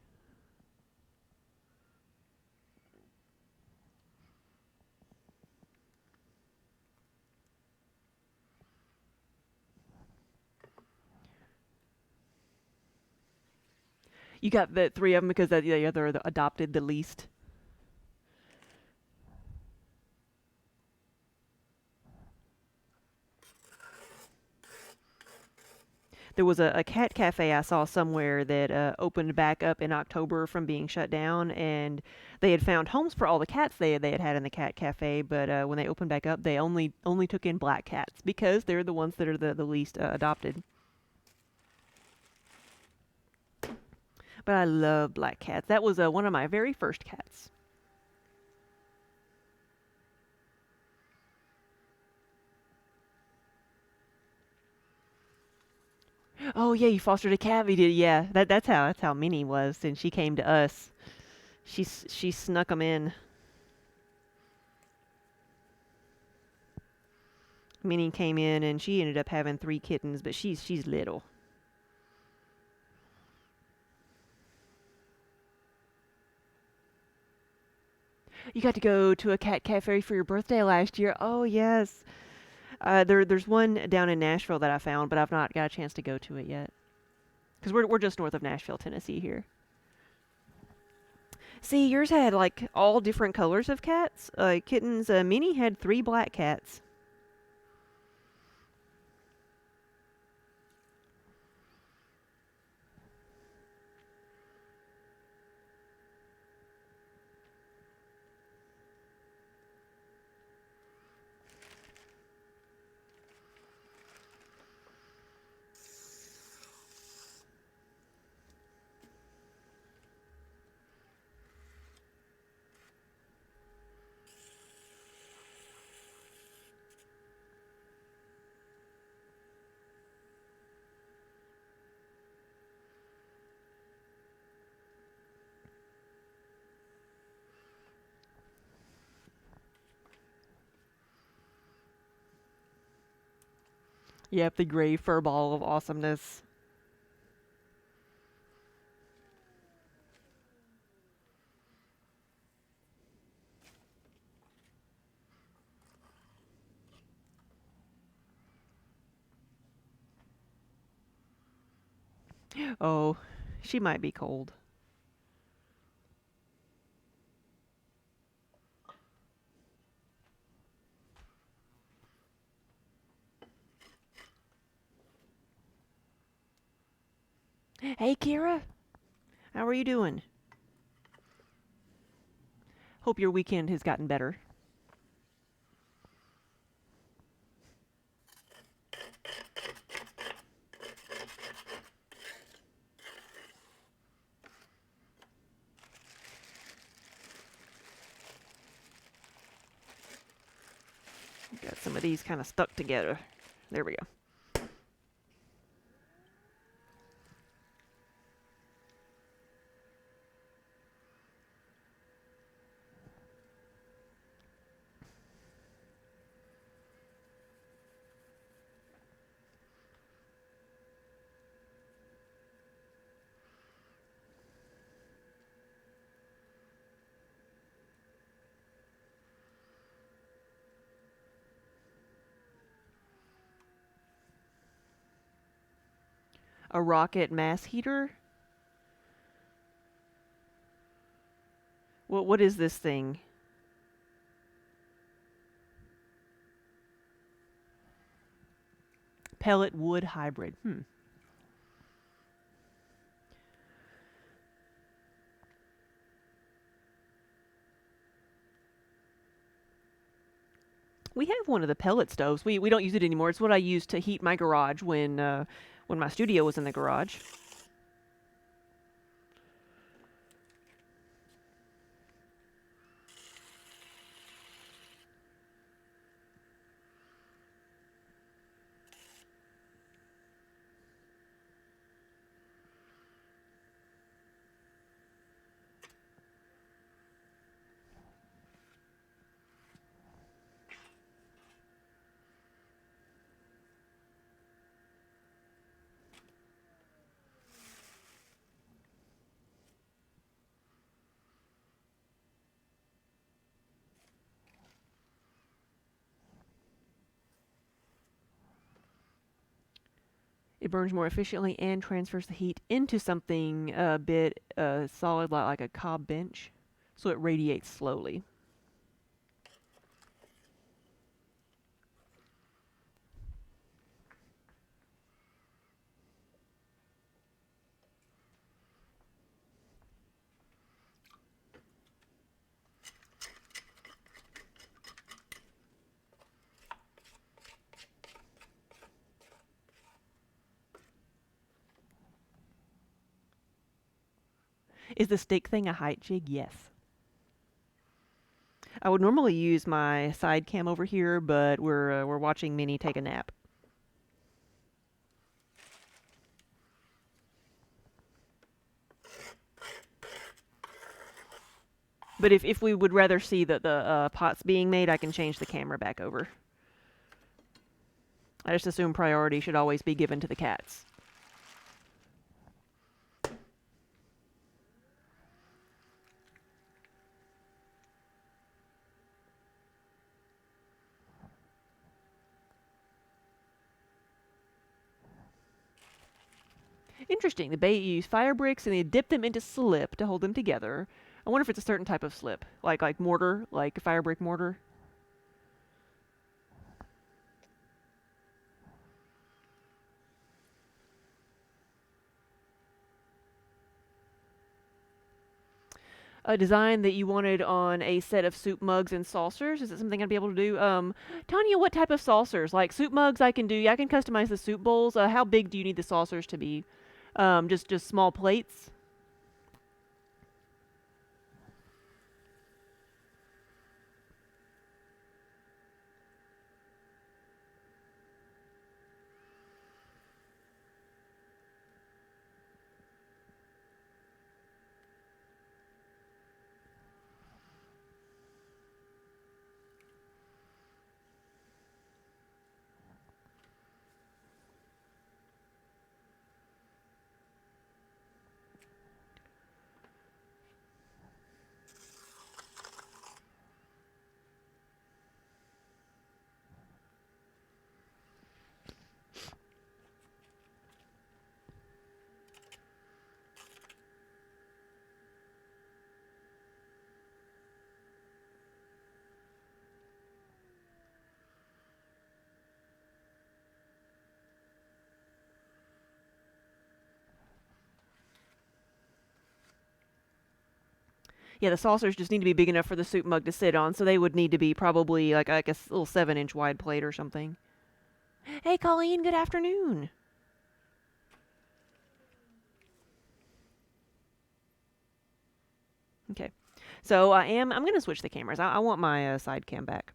You got the three of them because the other adopted the least. There was a cat cafe I saw somewhere that opened back up in October from being shut down, and they had found homes for all the cats they had in the cat cafe. But when they opened back up, they only took in black cats because they're the ones that are the least adopted. But I love black cats. That was one of my very first cats. Oh yeah, you fostered a cat. We did. Yeah, that's how Minnie was, and she came to us. She snuck them in. Minnie came in, and she ended up having 3 kittens, but she's little. You got to go to a cat cafe for your birthday last year. Oh yes. There's one down in Nashville that I found, but I've not got a chance to go to it yet. Because we're just north of Nashville, Tennessee here. See, yours had like all different colors of cats, kittens. Minnie had 3 black cats. Yep, the gray fur ball of awesomeness. Oh, she might be cold. Hey, Kira, how are you doing? Hope your weekend has gotten better. Got some of these kind of stuck together. There we go. A rocket mass heater? What is this thing? Pellet wood hybrid. We have one of the pellet stoves. We don't use it anymore. It's what I used to heat my garage when my studio was in the garage. It burns more efficiently and transfers the heat into something a bit solid, like a cob bench, so it radiates slowly. Is the stick thing a height jig? Yes. I would normally use my side cam over here, but we're watching Minnie take a nap. But if we would rather see the pots being made, I can change the camera back over. I just assume priority should always be given to the cats. Interesting. They use fire bricks and they dip them into slip to hold them together. I wonder if it's a certain type of slip, like mortar, like fire brick mortar. A design that you wanted on a set of soup mugs and saucers. Is it something I'd be able to do? Tanya, what type of saucers? Like soup mugs, I can do. I can customize the soup bowls. How big do you need the saucers to be? Just small plates. Yeah, the saucers just need to be big enough for the soup mug to sit on, so they would need to be probably like a little 7-inch wide plate or something. Hey, Colleen, good afternoon. Okay, so I'm going to switch the cameras. I want my side cam back.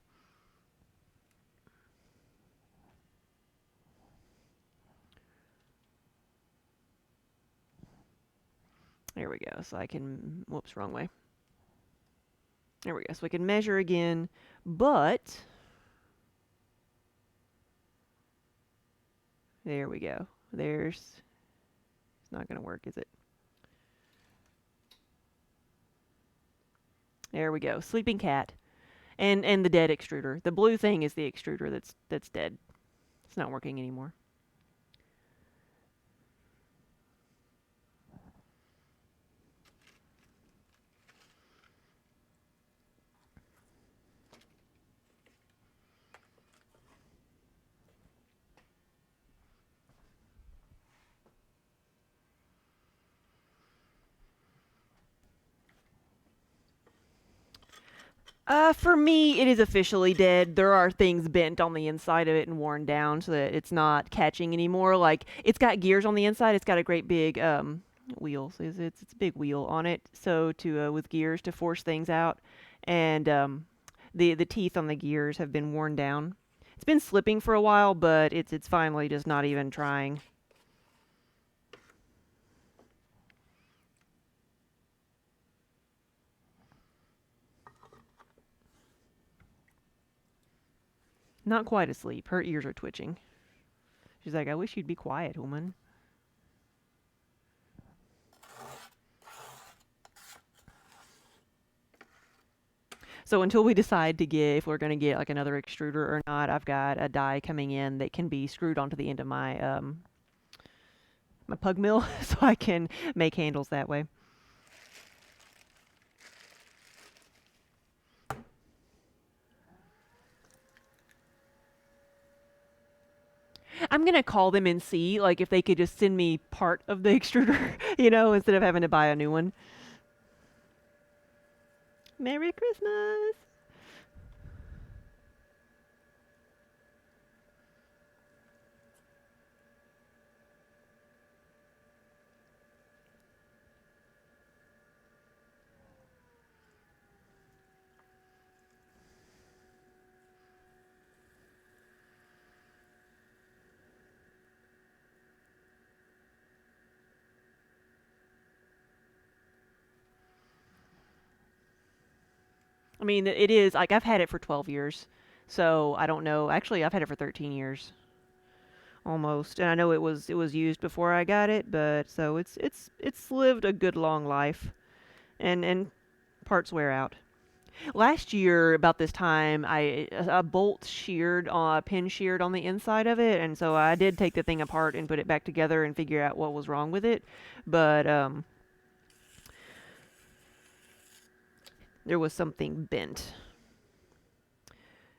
There we go. So I can, whoops, wrong way. There we go. So we can measure again, but there we go. It's not going to work, is it? There we go. Sleeping cat. And the dead extruder. The blue thing is the extruder that's dead. It's not working anymore. For me, it is officially dead. There are things bent on the inside of it and worn down so that it's not catching anymore. Like, it's got gears on the inside. It's got a great big wheel. So it's a big wheel on it. So to with gears to force things out, and the teeth on the gears have been worn down. It's been slipping for a while, but it's finally just not even trying. Not quite asleep. Her ears are twitching. She's like, I wish you'd be quiet, woman. So until we decide to get if we're going to get like another extruder or not, I've got a die coming in that can be screwed onto the end of my pug mill, so I can make handles that way. I'm gonna call them and see like if they could just send me part of the extruder, instead of having to buy a new one. Merry Christmas. I mean, it is like I've had it for 12 years. So I don't know. Actually, I've had it for 13 years almost. And I know it was used before I got it, but so it's lived a good long life. And parts wear out. Last year, about this time, a bolt sheared, a pin sheared on the inside of it, and so I did take the thing apart and put it back together and figure out what was wrong with it. But there was something bent,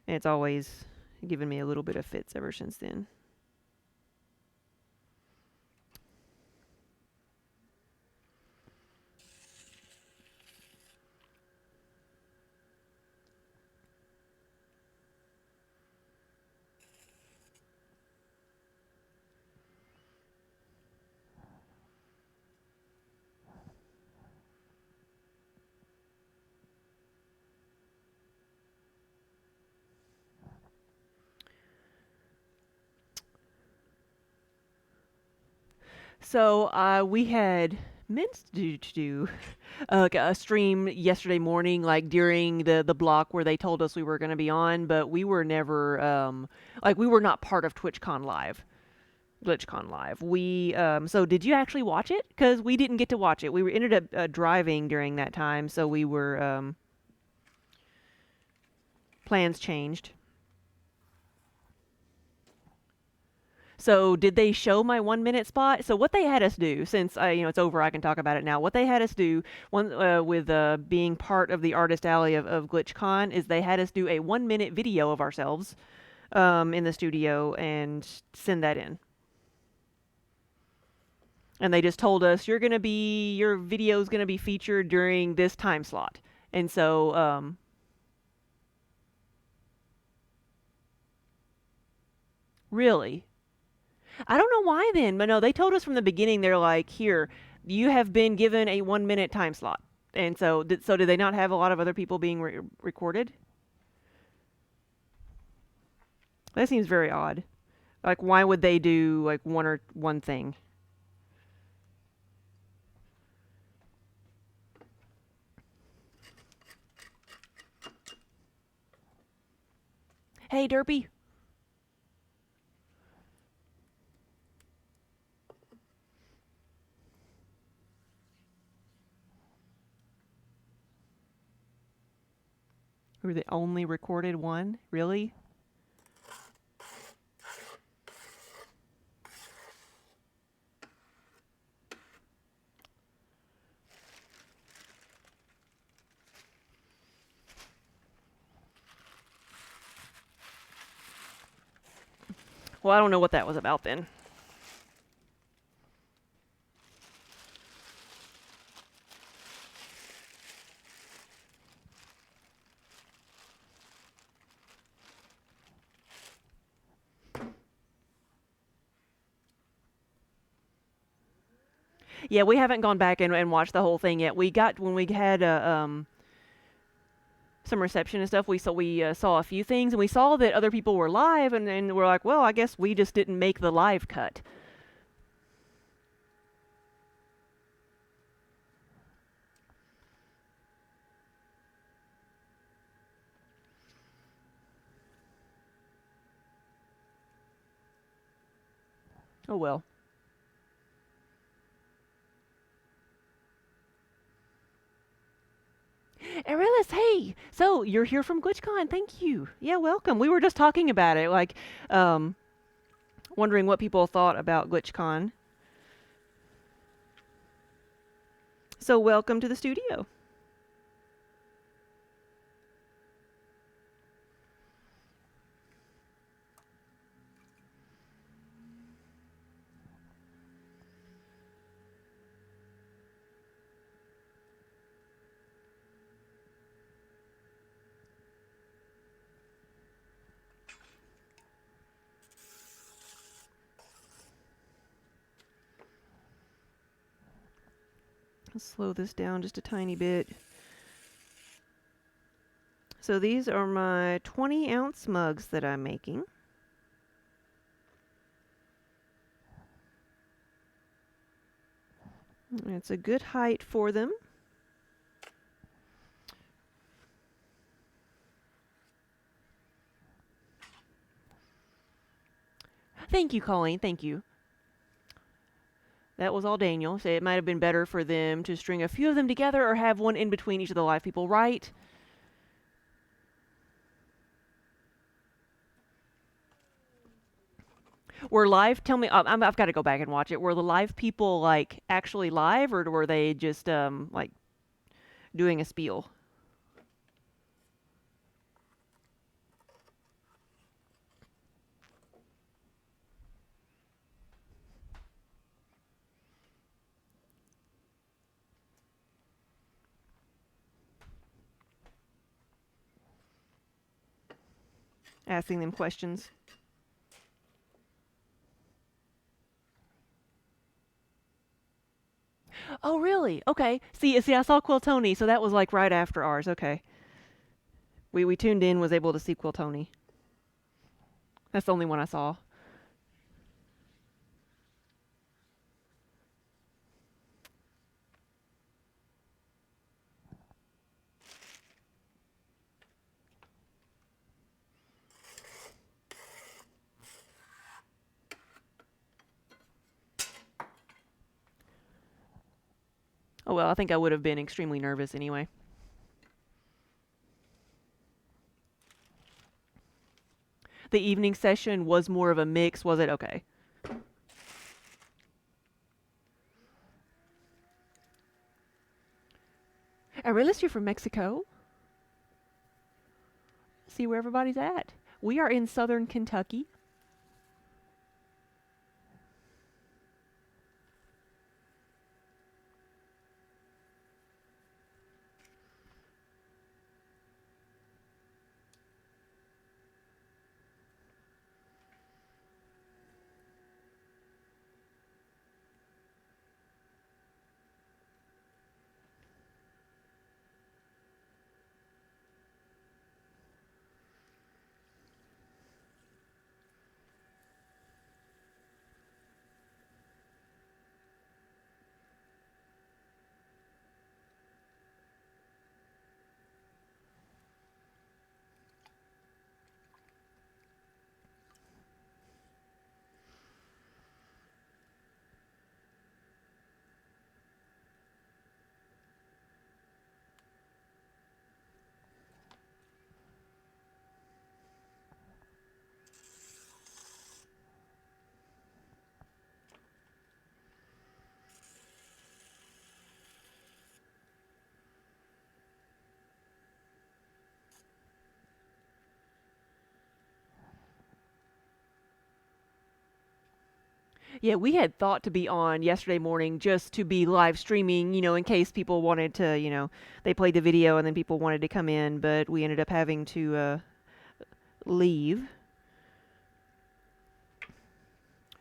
and it's always given me a little bit of fits ever since then. So we had meant to do like a stream yesterday morning, like during the block where they told us we were going to be on, but we were never like we were not part of TwitchCon Live. GlitchCon Live. So did you actually watch it? Because we didn't get to watch it. Ended up driving during that time, so we were plans changed. So did they show my 1 minute spot? So what they had us do, since it's over, I can talk about it now. What they had us do, one with being part of the artist alley of GlitchCon, is they had us do a 1 minute video of ourselves in the studio and send that in. And they just told us your video's gonna be featured during this time slot. And so really, I don't know why then, but no, they told us from the beginning. They're like, here, you have been given a 1 minute time slot. And so did they not have a lot of other people being recorded? That seems very odd. Like, why would they do like one thing? Hey, Derpy. We were the only recorded one? Really? Well, I don't know what that was about then. Yeah, we haven't gone back and watched the whole thing yet. We got when we had some reception and stuff. We saw a few things, and we saw that other people were live, and we're like, well, I guess we just didn't make the live cut. Oh well. Arilis, hey, so you're here from GlitchCon. Thank you. Yeah, welcome. We were just talking about it, like, um, wondering what people thought about GlitchCon. So welcome to the studio. Let's slow this down just a tiny bit. So these are my 20-ounce mugs that I'm making. It's a good height for them. Thank you, Colleen. Thank you. That was all Daniel. Say it might have been better for them to string a few of them together or have one in between each of the live people, right? Were live? Tell me. I've got to go back and watch it. Were the live people like actually live, or were they just like doing a spiel? Asking them questions. Oh, really? Okay. See, I saw Quiltoni, so that was like right after ours. Okay. We tuned in, was able to see Quiltoni. That's the only one I saw. Oh well, I think I would have been extremely nervous anyway. The evening session was more of a mix, was it? Okay. I realized you're from Mexico. See where everybody's at. We are in southern Kentucky. Yeah, we had thought to be on yesterday morning just to be live streaming, in case people wanted to, they played the video and then people wanted to come in, but we ended up having to leave.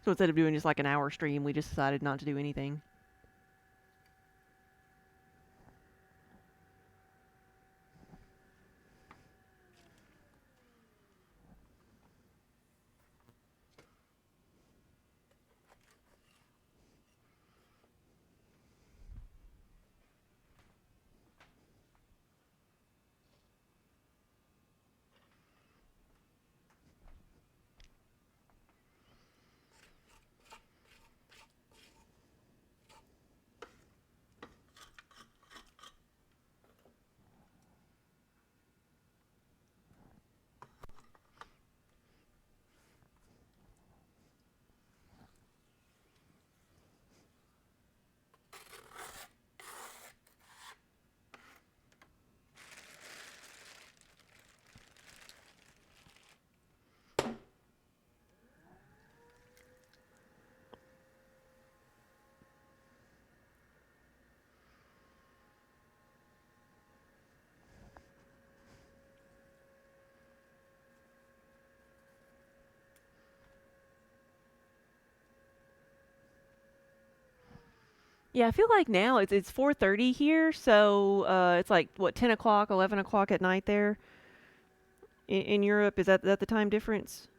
So instead of doing just like an hour stream, we just decided not to do anything. Yeah, I feel like now it's 4:30 here, so it's like what 10 o'clock, 11 o'clock at night there in Europe. Is that the time difference?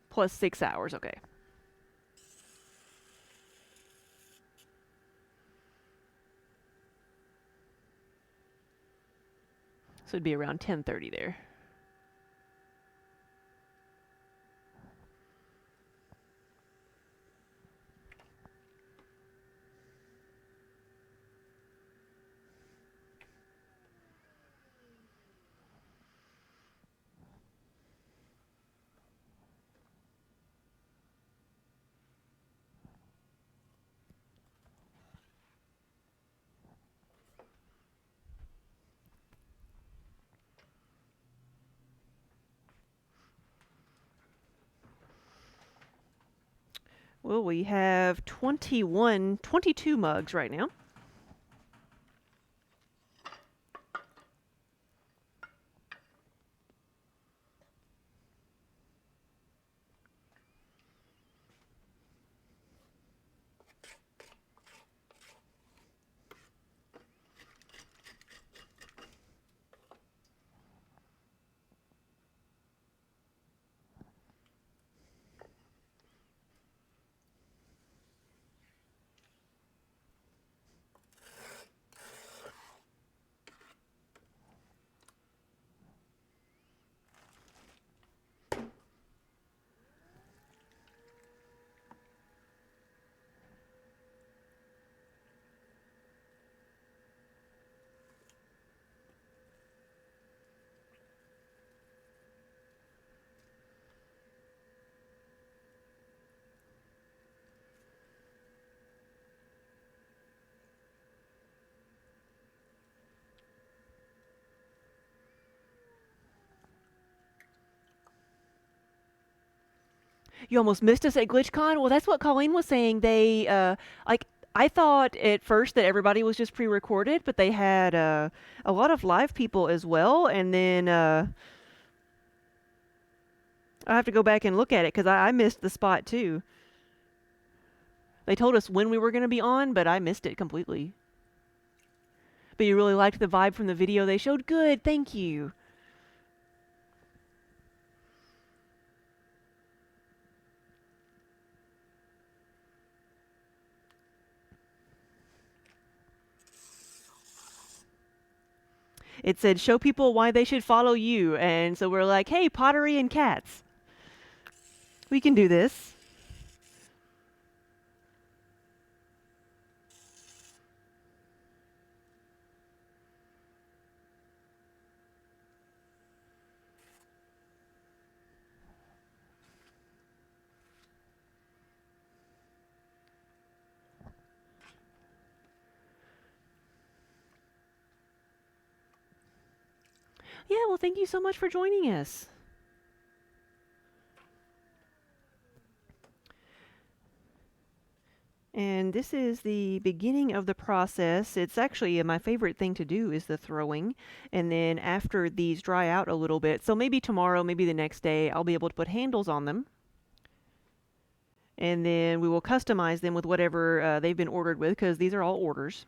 Plus 6 hours. Okay, so it'd be around 10:30 there. Well, we have 22 mugs right now. You almost missed us at GlitchCon. Well, that's what Colleen was saying. They like I thought at first that everybody was just pre-recorded, but they had a lot of live people as well. And then I have to go back and look at it because I missed the spot too. They told us when we were going to be on, but I missed it completely. But you really liked the vibe from the video they showed? Good, thank you. It said, show people why they should follow you. And so we're like, hey, pottery and cats. We can do this. Yeah, well, thank you so much for joining us. And this is the beginning of the process. It's actually my favorite thing to do is the throwing. And then after these dry out a little bit, so maybe tomorrow, maybe the next day, I'll be able to put handles on them. And then we will customize them with whatever they've been ordered with, because these are all orders.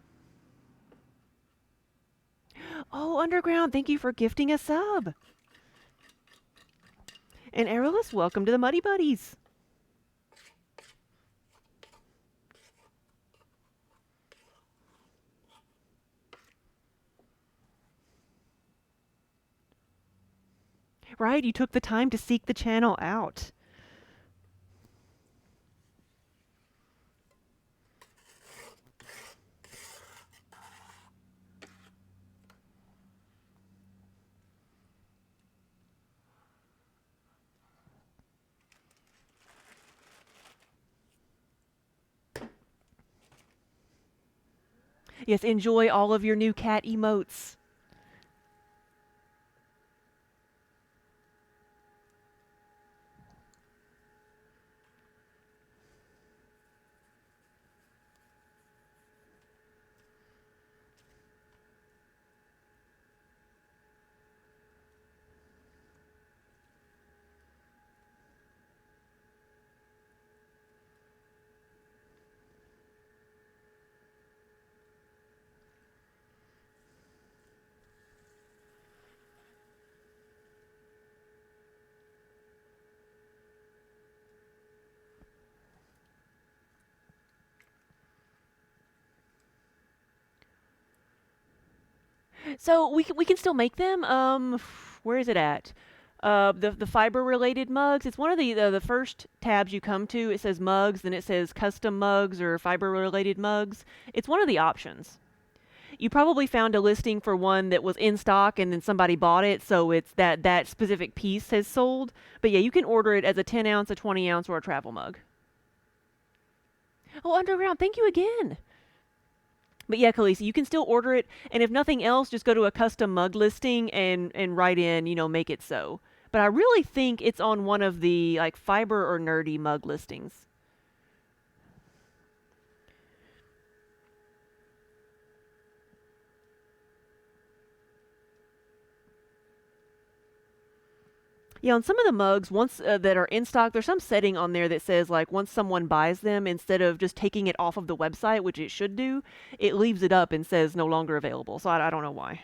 Oh, Underground, thank you for gifting a sub. And Aerolus, welcome to the Muddy Buddies. Right, you took the time to seek the channel out. Yes, enjoy all of your new cat emotes. So we can still make them. Where is it at? The fiber related mugs. It's one of the first tabs you come to. It says mugs, then it says custom mugs or fiber related mugs. It's one of the options. You probably found a listing for one that was in stock and then somebody bought it, so it's that specific piece has sold. But yeah, you can order it as a 10 ounce, a 20 ounce, or a travel mug. Oh, Underground, thank you again. But yeah, Khaleesi, you can still order it, and if nothing else, just go to a custom mug listing and write in, make it so. But I really think it's on one of the like fiber or nerdy mug listings. Yeah, on some of the mugs, once that are in stock, there's some setting on there that says like once someone buys them, instead of just taking it off of the website, which it should do, it leaves it up and says no longer available. So I don't know why.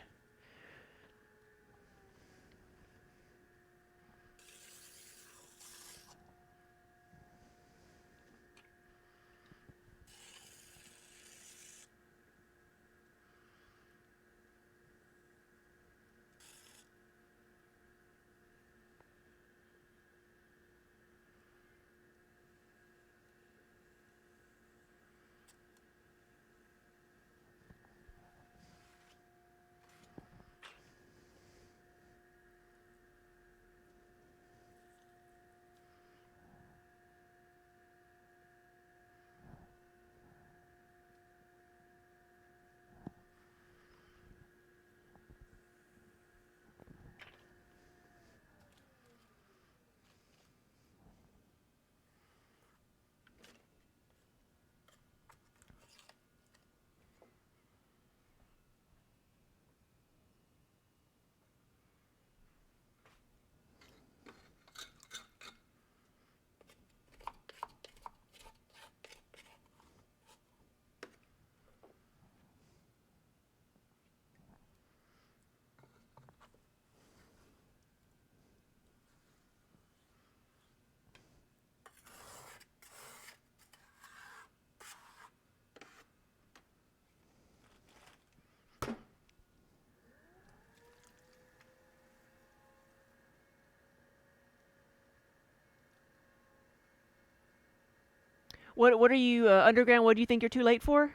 What are you Underground? What do you think you're too late for?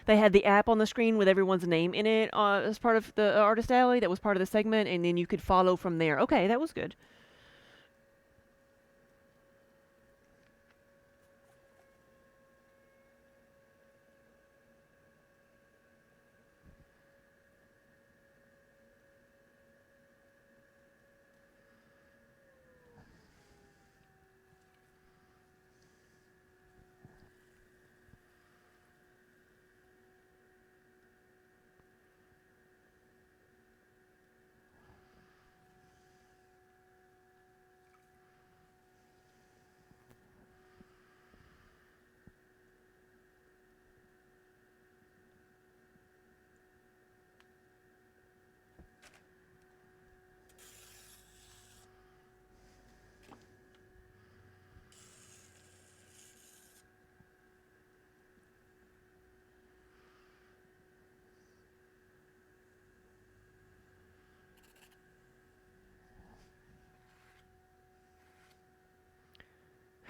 They had the app on the screen with everyone's name in it as part of the artist alley. That was part of the segment, and then you could follow from there. Okay, that was good.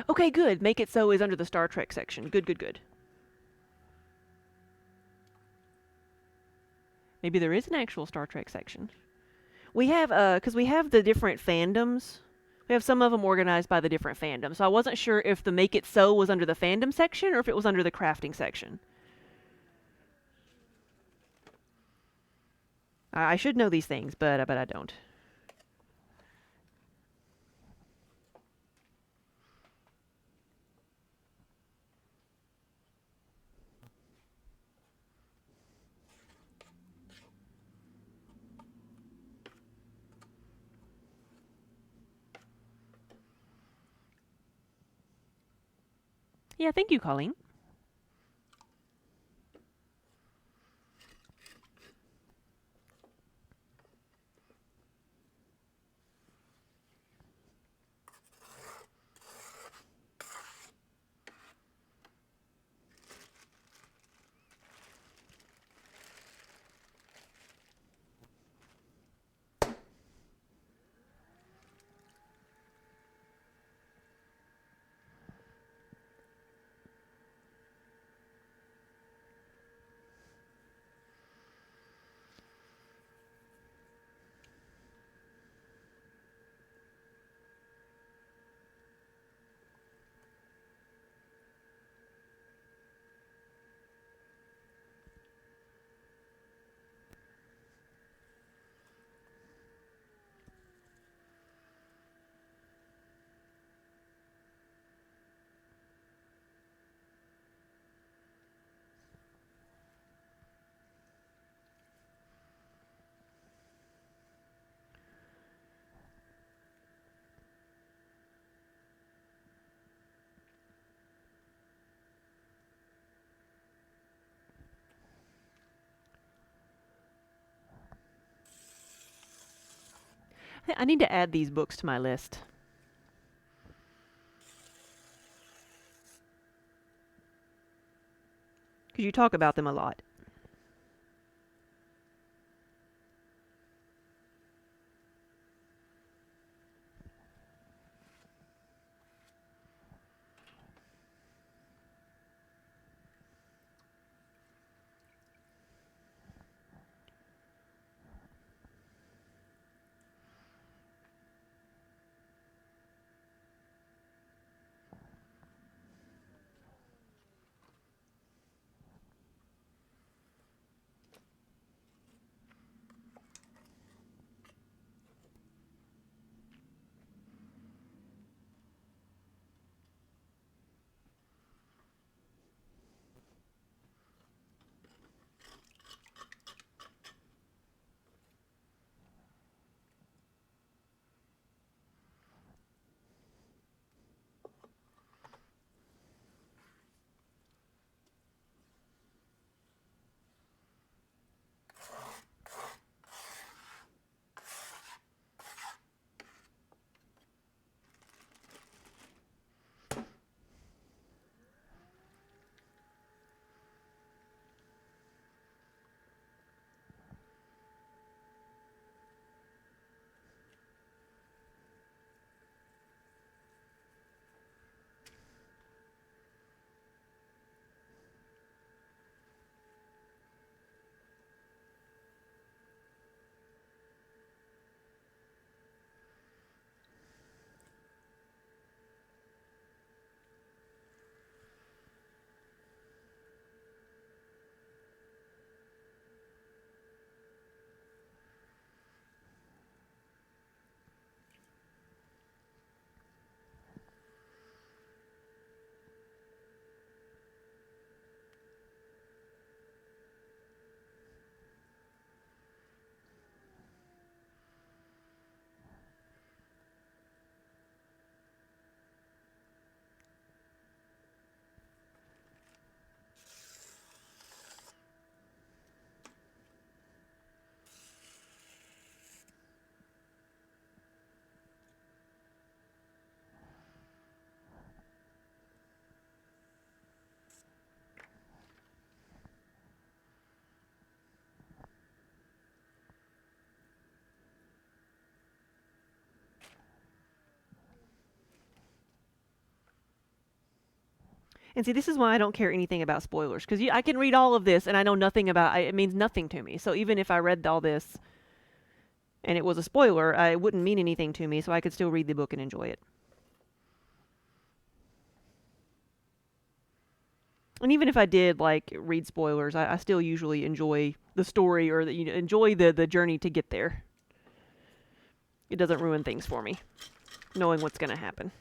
Okay, good. Make it so is under the Star Trek section. Good, good, good. Maybe there is an actual Star Trek section. We have, because we have the different fandoms. We have some of them organized by the different fandoms. So I wasn't sure if the Make It So was under the fandom section or if it was under the crafting section. I should know these things, but I don't. Yeah, thank you, Colleen. I need to add these books to my list because you talk about them a lot. And see, this is why I don't care anything about spoilers because I can read all of this and I know nothing about it. It means nothing to me. So even if I read all this and it was a spoiler, it wouldn't mean anything to me, so I could still read the book and enjoy it. And even if I did like read spoilers, I still usually enjoy the story or enjoy the journey to get there. It doesn't ruin things for me, knowing what's going to happen.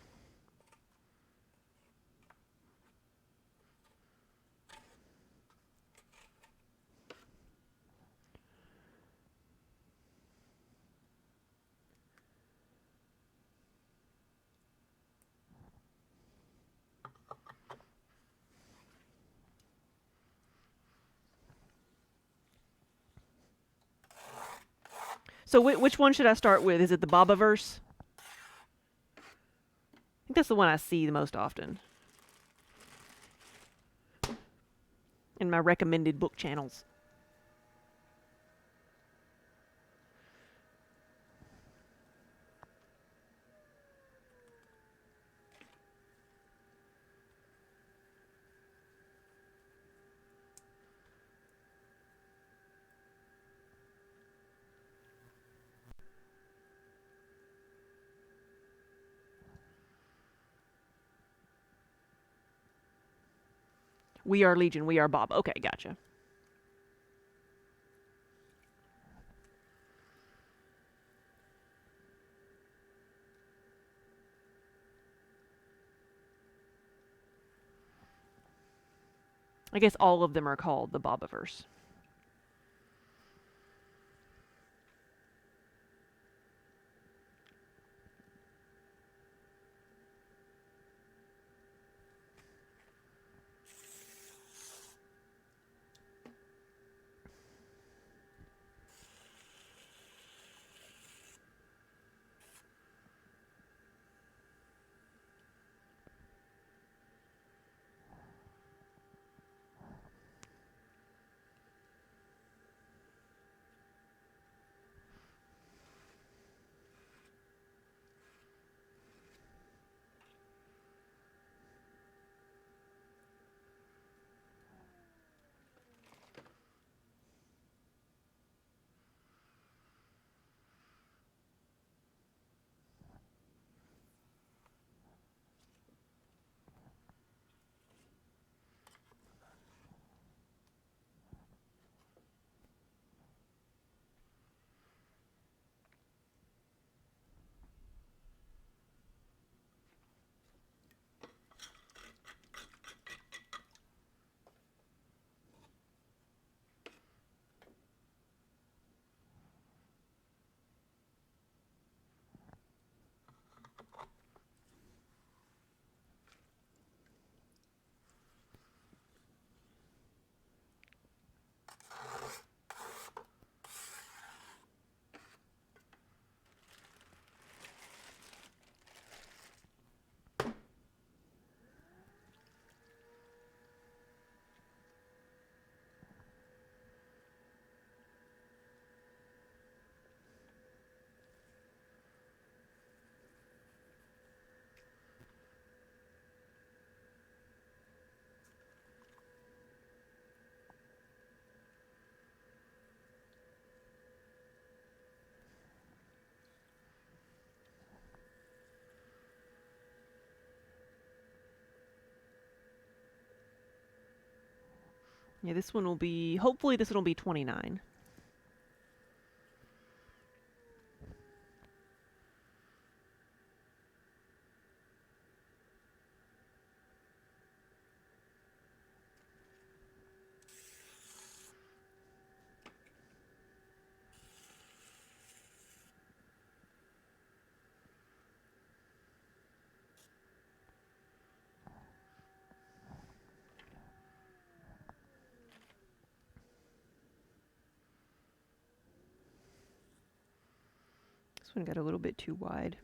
So which one should I start with? Is it the Babaverse? I think that's the one I see the most often in my recommended book channels. We Are Legion, We Are Bob. Okay, gotcha. I guess all of them are called the Bobaverse. Yeah, this one will be, hopefully this one will be 29. This one got a little bit too wide.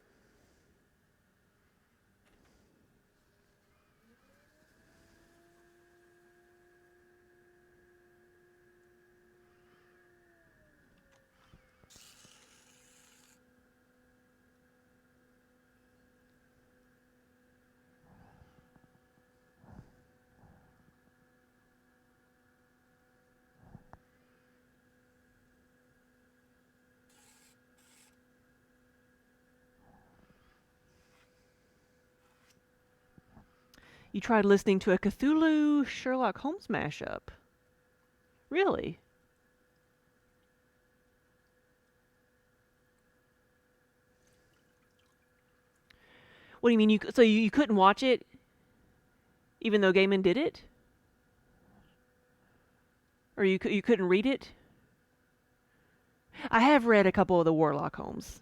You tried listening to a Cthulhu Sherlock Holmes mashup. Really? What do you mean? You couldn't watch it even though Gaiman did it, or you couldn't read it? I have read a couple of the Warlock Holmes.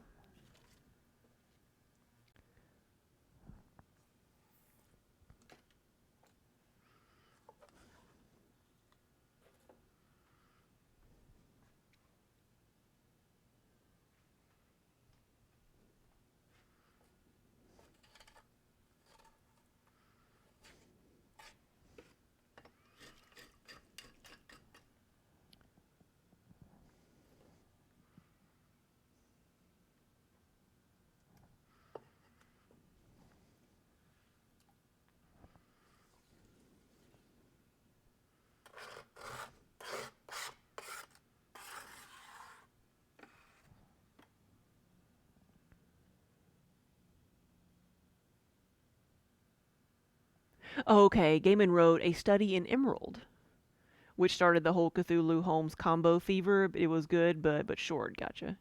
Oh, okay, Gaiman wrote A Study in Emerald, which started the whole Cthulhu Holmes combo fever. It was good, but short. Gotcha.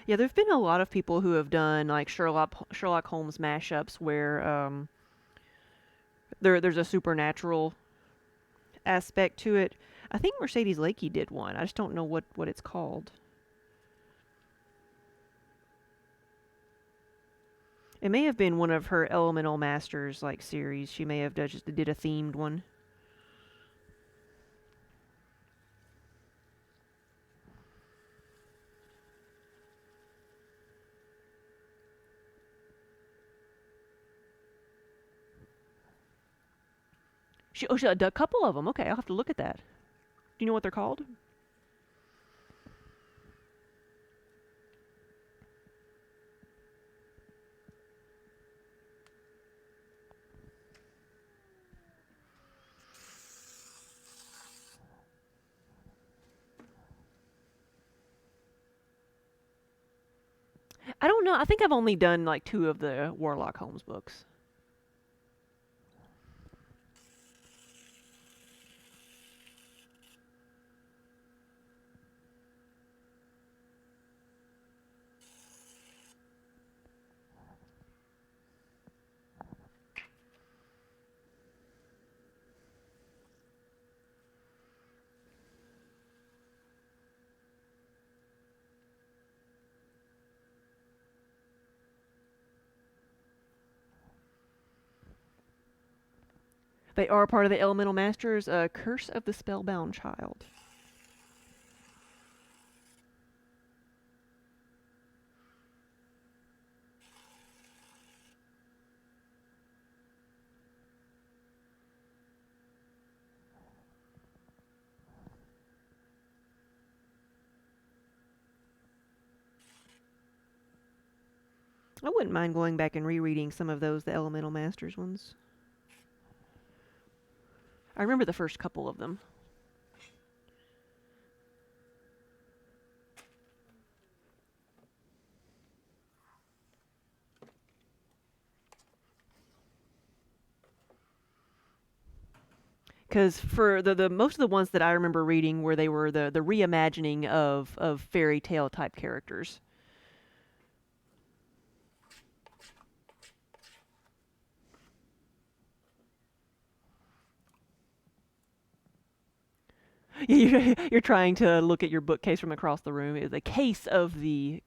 Yeah, there've been a lot of people who have done like Sherlock Holmes mashups where there's a supernatural aspect to it. I think Mercedes Lakey did one. I just don't know what it's called. It may have been one of her Elemental Masters like series. She may have just did a themed one. She a couple of them. Okay, I'll have to look at that. Do you know what they're called? I don't know. I think I've only done like two of the Warlock Holmes books. They are part of the Elemental Masters. Curse of the Spellbound Child. I wouldn't mind going back and rereading some of those, the Elemental Masters ones. I remember the first couple of them. Because for the most of the ones that I remember reading, where they were the reimagining of fairy tale type characters. You're trying to look at your bookcase from across the room. Is a case of the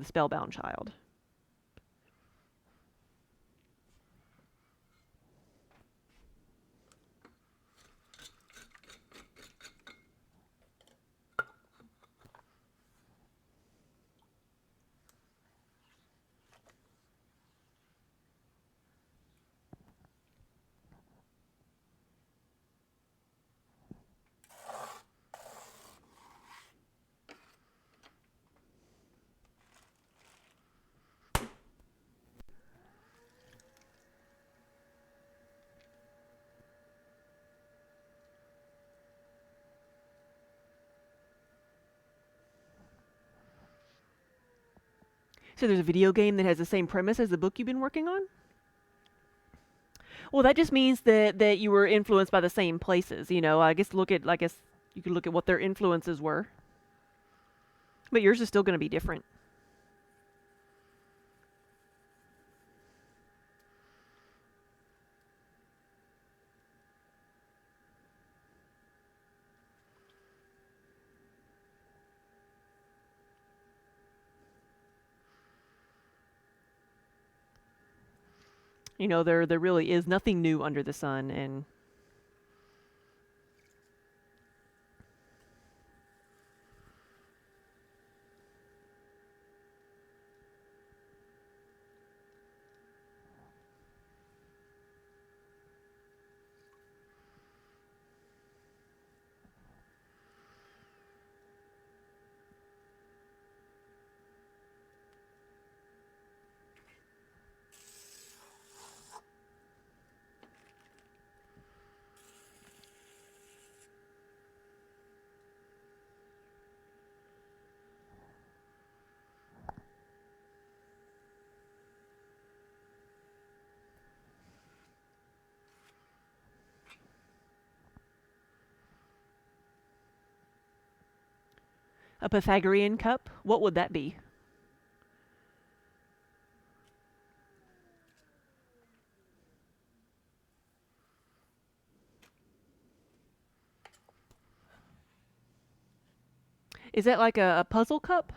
Spellbound Child. So there's a video game that has the same premise as the book you've been working on? Well, that just means that you were influenced by the same places. I guess you could look at what their influences were, but yours is still going to be different. There really is nothing new under the sun, and a Pythagorean cup. What would that be? Is that like a puzzle cup?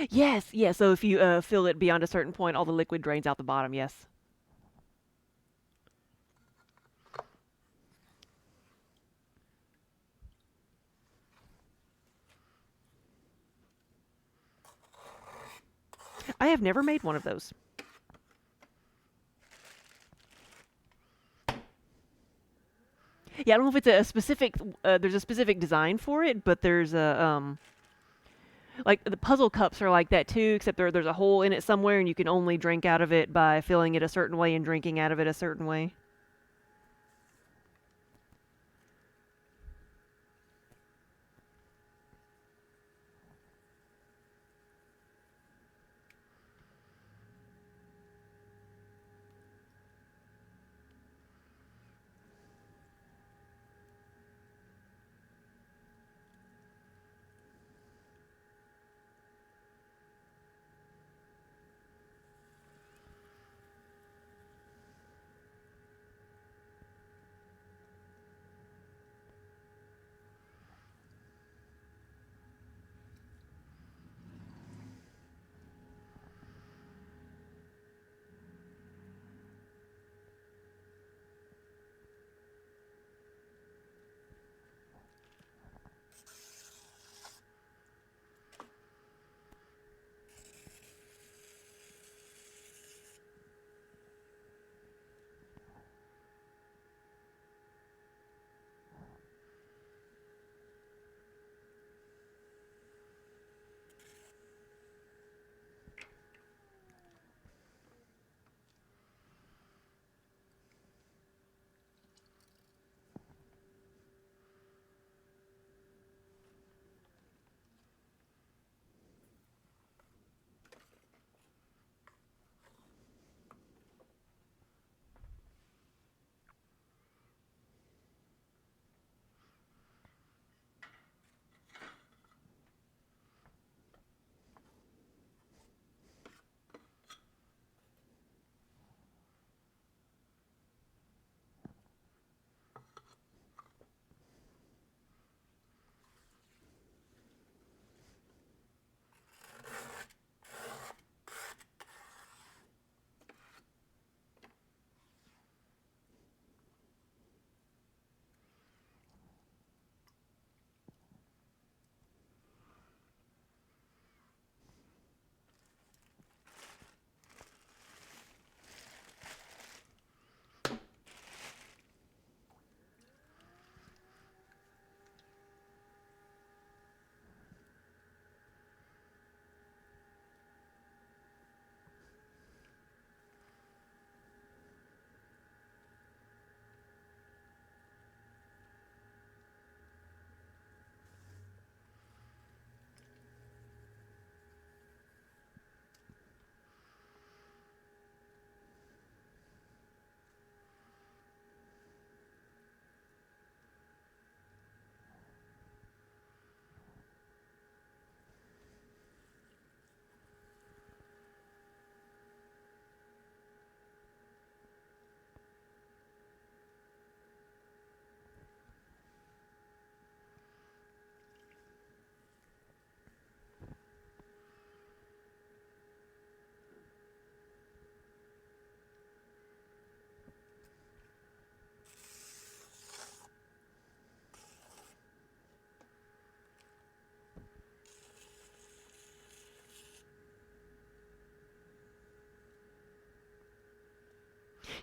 Yes, yes. So if you fill it beyond a certain point, all the liquid drains out the bottom. Yes. I have never made one of those. Yeah, I don't know if it's a specific. There's a specific design for it, but there's a like the puzzle cups are like that too, except there's a hole in it somewhere, and you can only drink out of it by filling it a certain way and drinking out of it a certain way.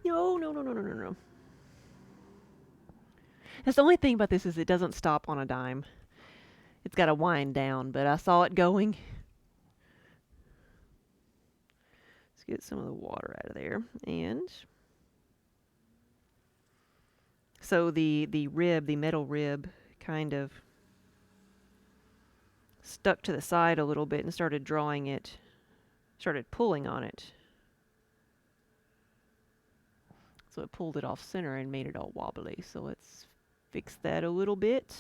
No, no, no, no, no, no, no. That's the only thing about this is it doesn't stop on a dime. It's got to wind down, but I saw it going. Let's get some of the water out of there. And so the rib, the metal rib, kind of stuck to the side a little bit and started drawing it, started pulling on it. So it pulled it off center and made it all wobbly. So let's fix that a little bit.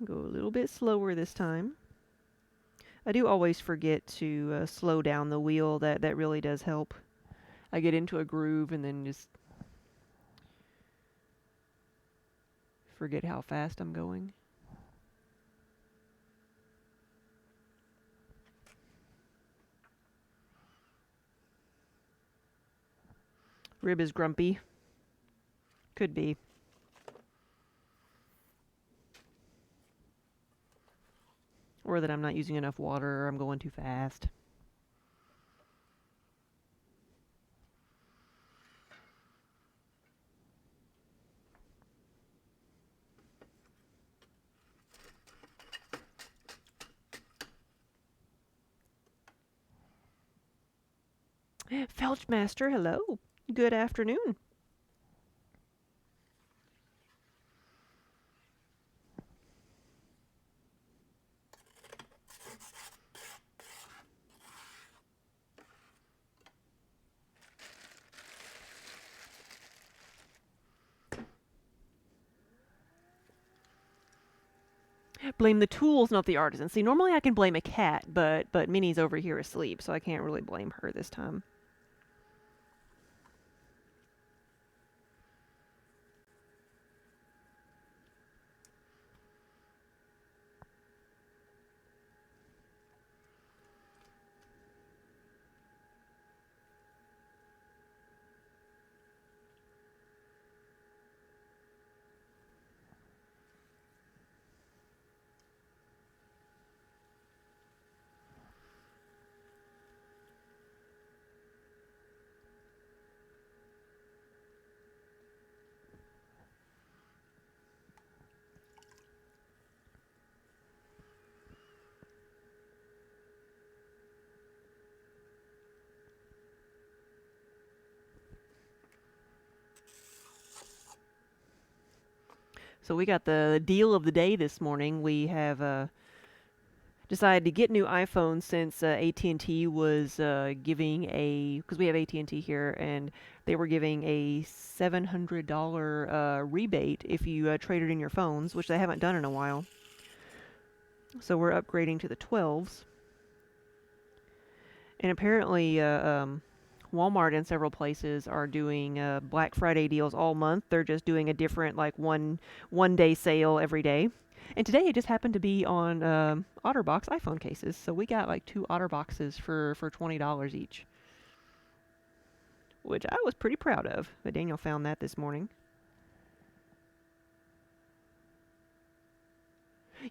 Go a little bit slower this time. I do always forget to slow down the wheel. That really does help. I get into a groove and then just forget how fast I'm going. Rib is grumpy. Could be. Or that I'm not using enough water or I'm going too fast. Felchmaster, hello. Good afternoon. Blame the tools, not the artisan. See, normally I can blame a cat, but Minnie's over here asleep, so I can't really blame her this time. So we got the deal of the day this morning. We have decided to get new iPhones since AT&T was giving because we have AT&T here, and they were giving a $700 rebate if you traded in your phones, which they haven't done in a while. So we're upgrading to the 12s. And apparently Walmart and several places are doing Black Friday deals all month. They're just doing a different, like, one day sale every day. And today it just happened to be on OtterBox iPhone cases. So we got like 2 OtterBoxes for $20 each, which I was pretty proud of. But Daniel found that this morning.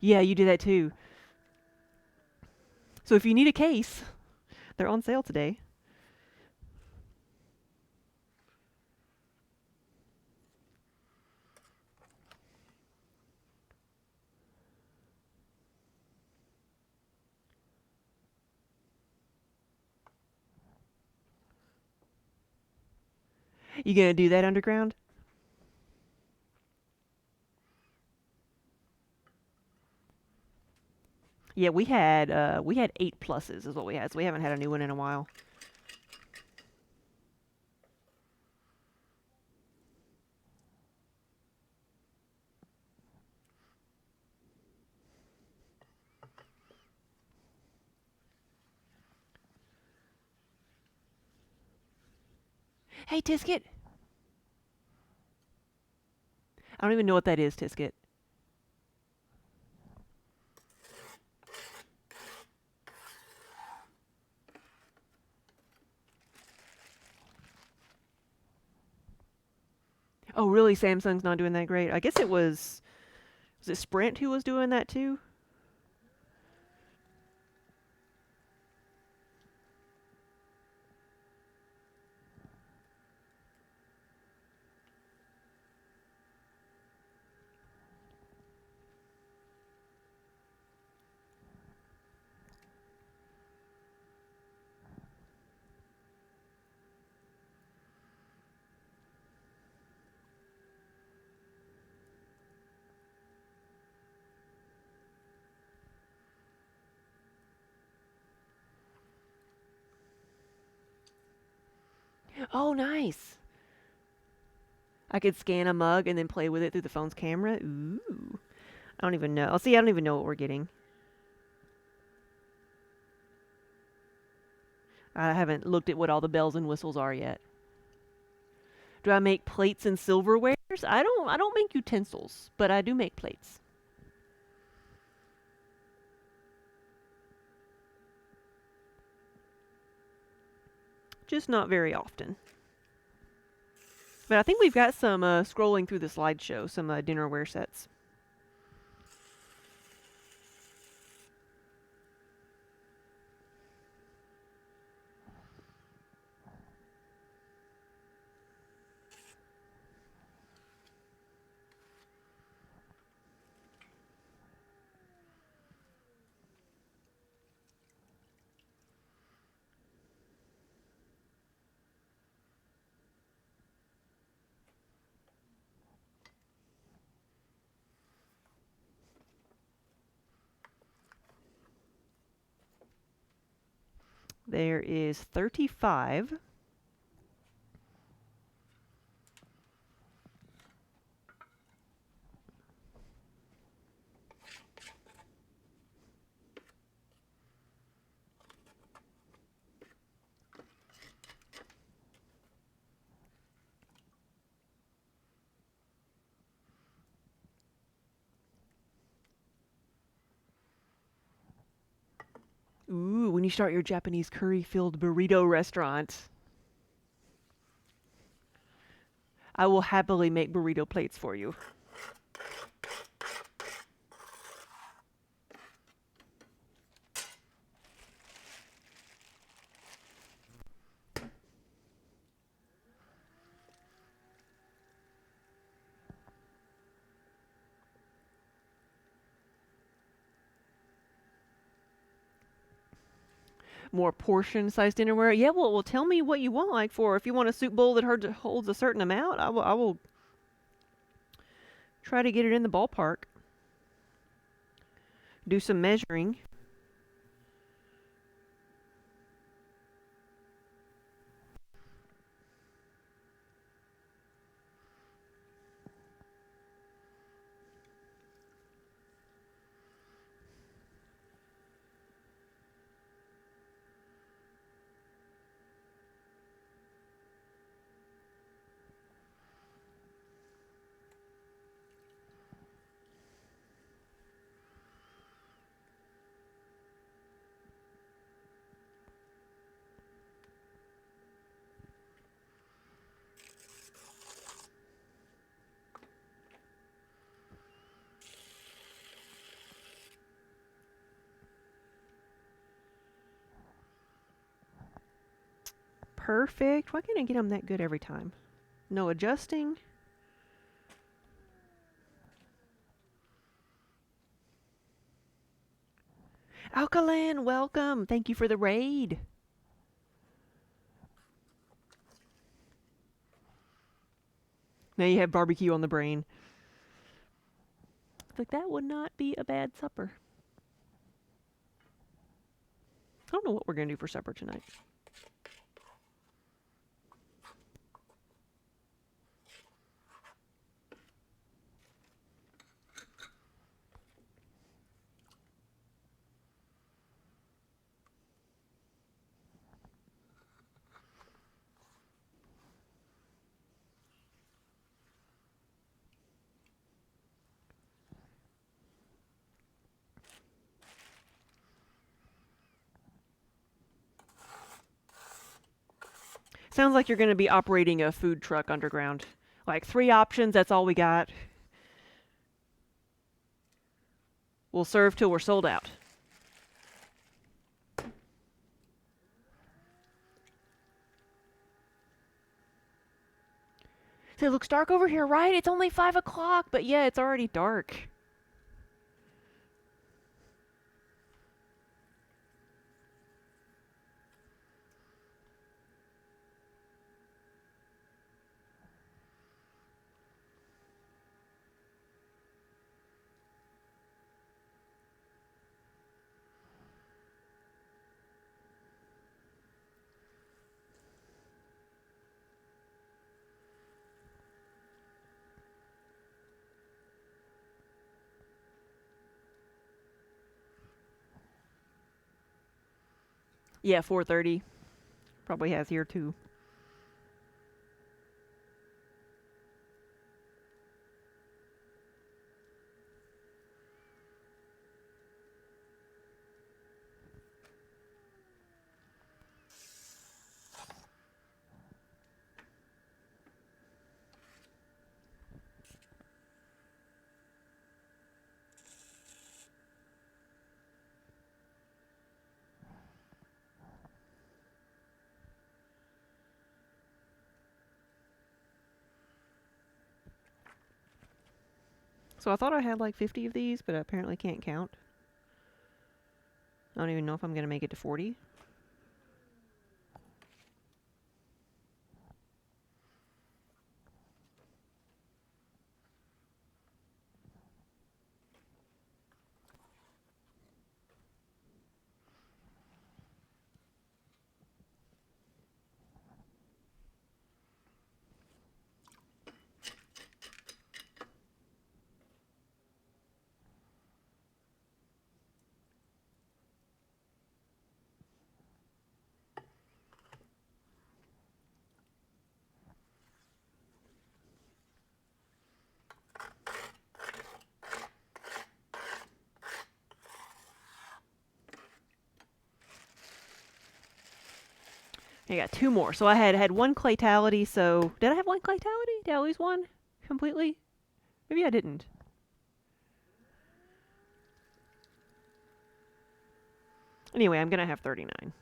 Yeah, you do that too. So if you need a case, they're on sale today. You gonna do that underground? Yeah, we had 8 pluses is what we had. So we haven't had a new one in a while. Hey, Tisket. I don't even know what that is, Tisket. Oh, really? Samsung's not doing that great? I guess it was it Sprint who was doing that too? Oh, nice. I could scan a mug and then play with it through the phone's camera. Ooh. I don't even know. I'll see. I don't even know what we're getting. I haven't looked at what all the bells and whistles are yet. Do I make plates and silverwares? I don't make utensils, but I do make plates. Just not very often. But I think we've got some scrolling through the slideshow, some dinnerware sets. There is 35. Ooh, when you start your Japanese curry-filled burrito restaurant, I will happily make burrito plates for you. More portion-sized dinnerware. Yeah, well, tell me what you want. Like for if you want a soup bowl that holds a certain amount, I will try to get it in the ballpark. Do some measuring. Perfect. Why can't I get them that good every time? No adjusting. Alkaline, welcome. Thank you for the raid. Now you have barbecue on the brain. Like that would not be a bad supper. I don't know what we're gonna do for supper tonight. Sounds like you're gonna be operating a food truck underground. Like 3 options, that's all we got. We'll serve till we're sold out. So it looks dark over here, right? It's only 5 o'clock, but yeah, it's already dark. Yeah, 430. Probably has here too. So I thought I had like 50 of these, but I apparently can't count. I don't even know if I'm going to make it to 40. I got two more. So I had one claytality. So did I have one claytality? Did I lose one completely? Maybe I didn't. Anyway, I'm going to have 39.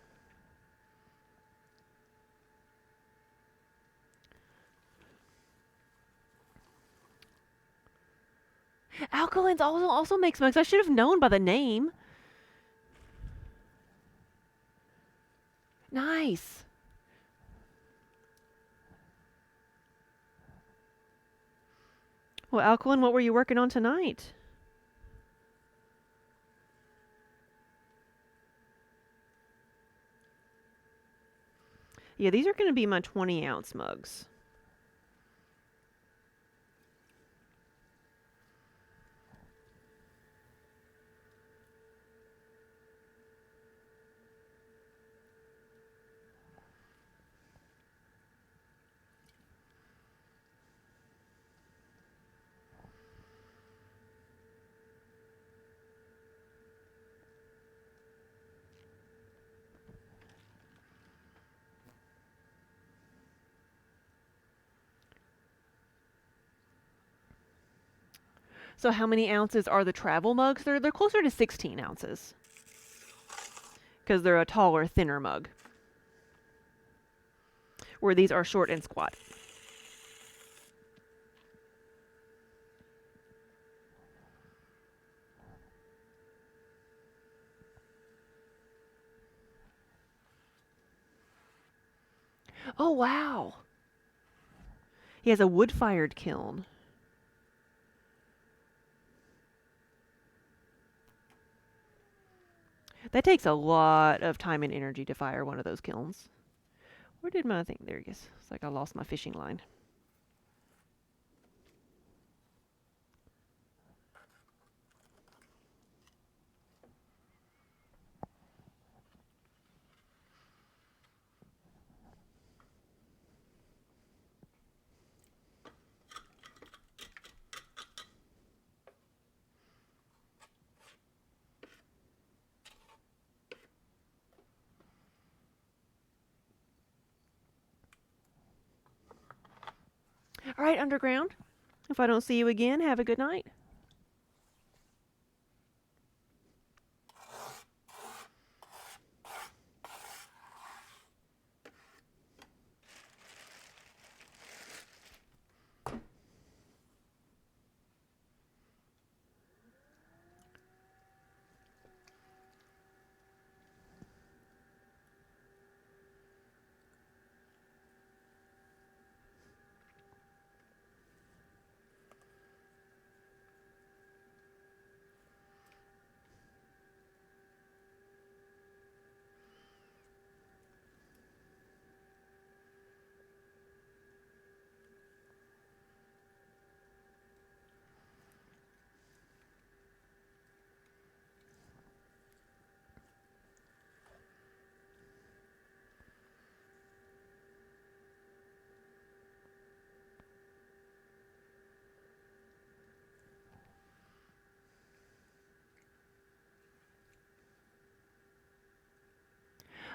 Alkalins also make smokes. I should have known by the name. Nice. Well, Alkaline, what were you working on tonight? Yeah, these are going to be my 20-ounce mugs. So how many ounces are the travel mugs? They're closer to 16 ounces. Because they're a taller, thinner mug. Where these are short and squat. Oh, wow. He has a wood-fired kiln. That takes a lot of time and energy to fire one of those kilns. Where did my thing? There he is. It's like I lost my fishing line. All right, Underground. If I don't see you again, have a good night.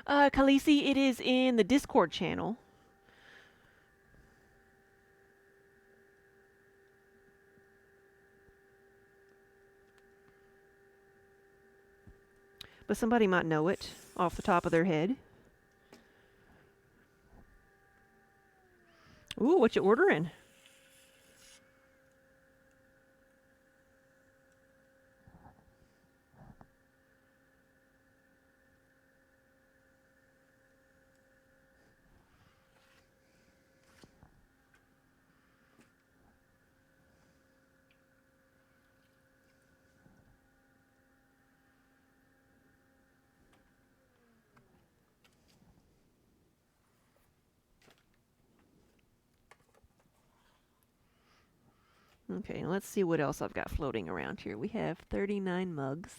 Khaleesi, it is in the Discord channel. But somebody might know it off the top of their head. Ooh, what you ordering? Okay, let's see what else I've got floating around here. We have 39 mugs.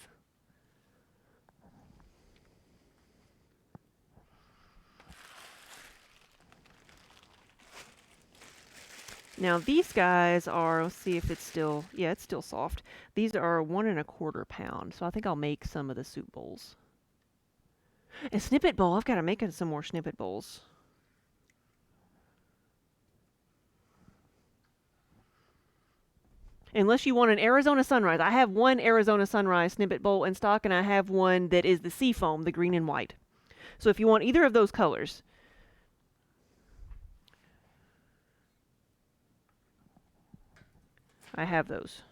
Now these guys are, let's see if it's still, yeah, it's still soft. These are 1¼ pound, so I think I'll make some of the soup bowls. And snippet bowl, I've got to make some more snippet bowls. Unless you want an Arizona Sunrise. I have one Arizona Sunrise snippet bowl in stock, and I have one that is the sea foam, the green and white. So if you want either of those colors, I have those.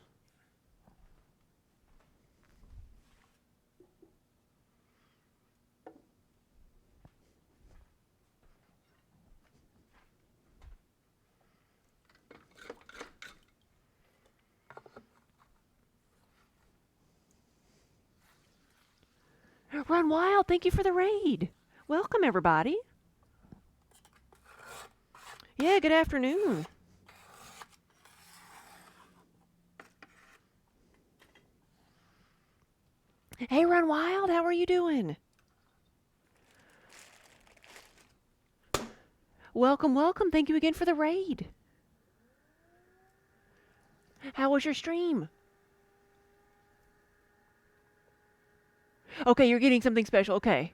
Run Wild, thank you for the raid. Welcome, everybody. Yeah, good afternoon. Hey, Run Wild, how are you doing? Welcome, welcome. Thank you again for the raid. How was your stream? Okay, you're getting something special. Okay.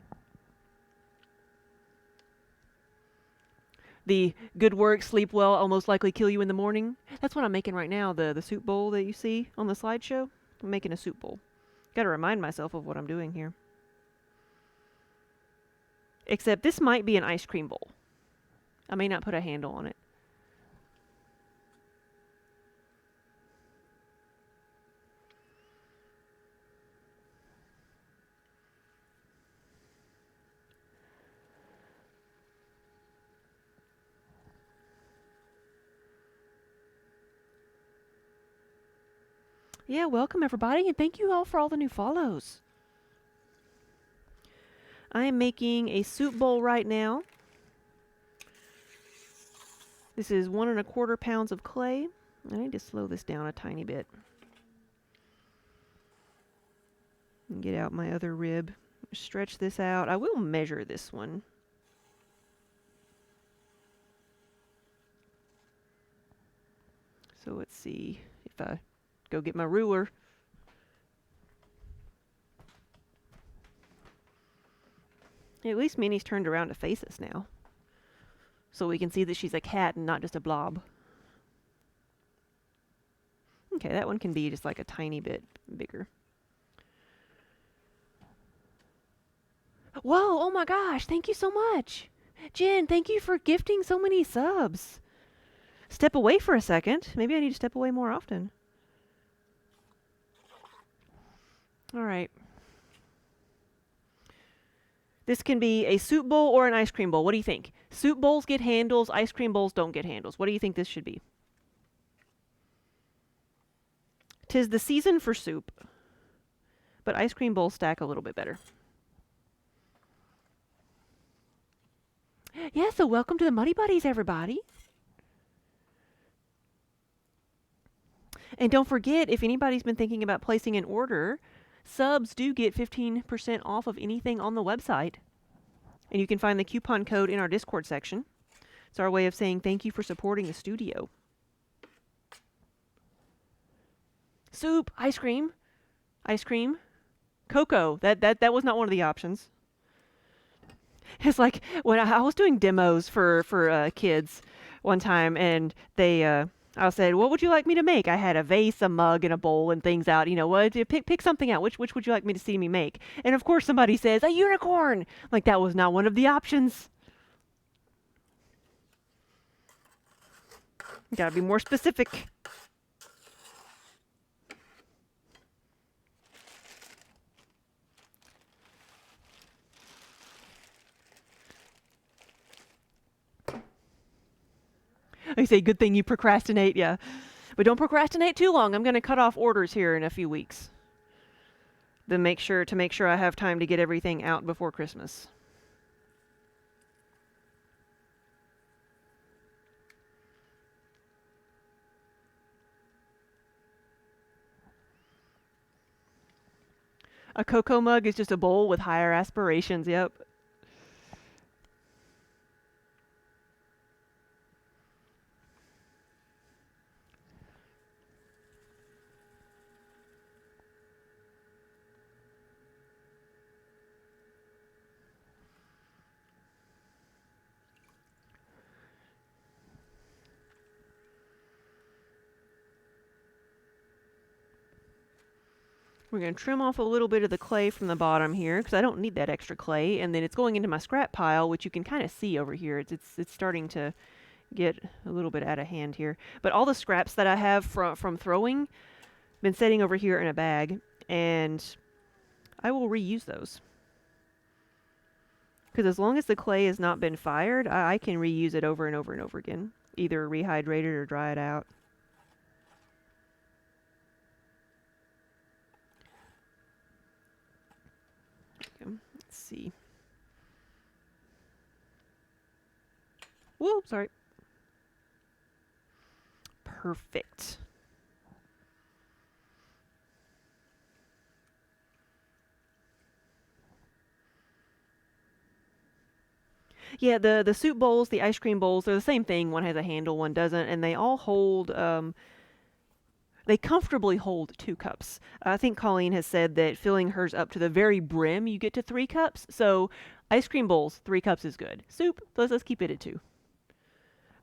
The good work, sleep well, I'll most likely kill you in the morning. That's what I'm making right now, the soup bowl that you see on the slideshow. I'm making a soup bowl. Gotta remind myself of what I'm doing here. Except this might be an ice cream bowl. I may not put a handle on it. Yeah, welcome everybody, and thank you all for all the new follows. I am making a soup bowl right now. This is 1¼ pounds of clay. I need to slow this down a tiny bit. And get out my other rib. Stretch this out. I will measure this one. So let's see if I go get my ruler. At least Minnie's turned around to face us now. So we can see that she's a cat and not just a blob. Okay, that one can be just like a tiny bit bigger. Whoa, oh my gosh, thank you so much. Jen, thank you for gifting so many subs. Step away for a second. Maybe I need to step away more often. All right. This can be a soup bowl or an ice cream bowl. What do you think? Soup bowls get handles, ice cream bowls don't get handles. What do you think this should be? 'Tis the season for soup, but ice cream bowls stack a little bit better. Yeah, so welcome to the Muddy Buddies, everybody. And don't forget, if anybody's been thinking about placing an order, subs do get 15% off of anything on the website. And you can find the coupon code in our Discord section. It's our way of saying thank you for supporting the studio. Soup, ice cream, cocoa. That was not one of the options. It's like when I was doing demos for kids one time, and I said, "What would you like me to make?" I had a vase, a mug, and a bowl, and things out. You know, what? Pick something out. Which would you like me to see me make? And of course, somebody says a unicorn. Like that was not one of the options. You gotta be more specific. I say, good thing you procrastinate, yeah. But don't procrastinate too long. I'm gonna cut off orders here in a few weeks. Then make sure I have time to get everything out before Christmas. A cocoa mug is just a bowl with higher aspirations. Yep. We're going to trim off a little bit of the clay from the bottom here because I don't need that extra clay. And then it's going into my scrap pile, which you can kind of see over here. It's starting to get a little bit out of hand here. But all the scraps that I have from throwing, been sitting over here in a bag, and I will reuse those. Because as long as the clay has not been fired, I can reuse it over and over and over again. Either rehydrate it or dry it out. Let's see. Whoa, sorry. Perfect. Yeah, the soup bowls, the ice cream bowls, they're the same thing. One has a handle, one doesn't, and they all hold, they comfortably hold 2 cups. I think Colleen has said that filling hers up to the very brim, you get to 3 cups. So ice cream bowls, 3 cups is good. Soup, let's keep it at 2.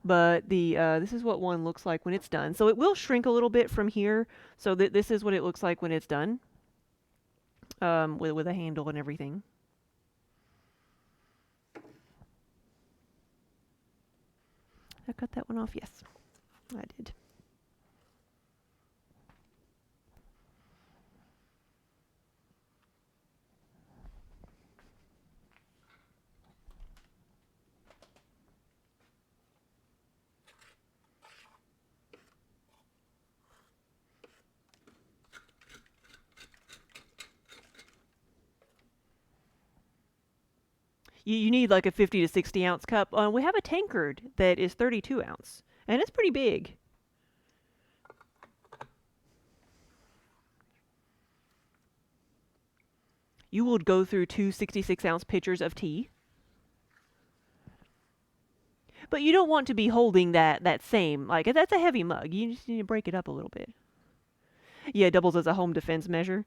But this is what one looks like when it's done. So it will shrink a little bit from here. So this is what it looks like when it's done, with a handle and everything. I cut that one off? Yes, I did. You need like a 50 to 60 ounce cup. We have a tankard that is 32 ounce, and it's pretty big. You would go through 2 66 ounce pitchers of tea. But you don't want to be holding that same, like, that's a heavy mug. You just need to break it up a little bit. Yeah, it doubles as a home defense measure.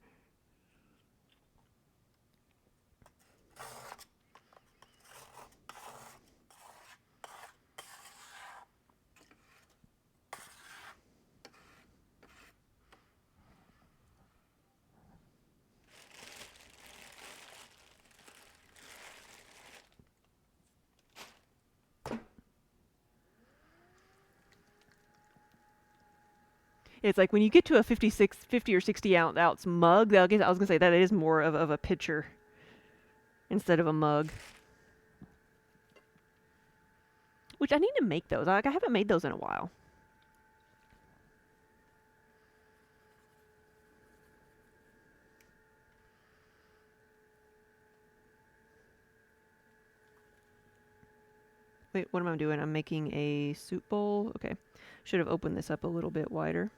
It's like when you get to a 50 or 60 ounce mug, I was going to say that is more of a pitcher instead of a mug. Which I need to make those. Like, I haven't made those in a while. Wait, what am I doing? I'm making a soup bowl. Okay. Should have opened this up a little bit wider.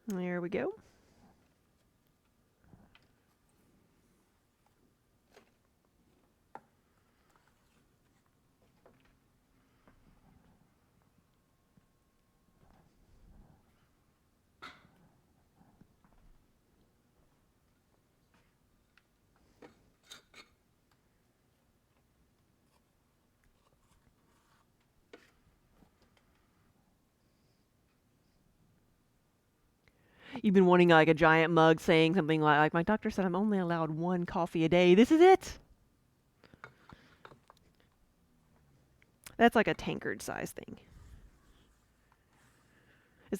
There we go. You've been wanting like a giant mug saying something like my doctor said I'm only allowed one coffee a day. This is it. That's like a tankard size thing.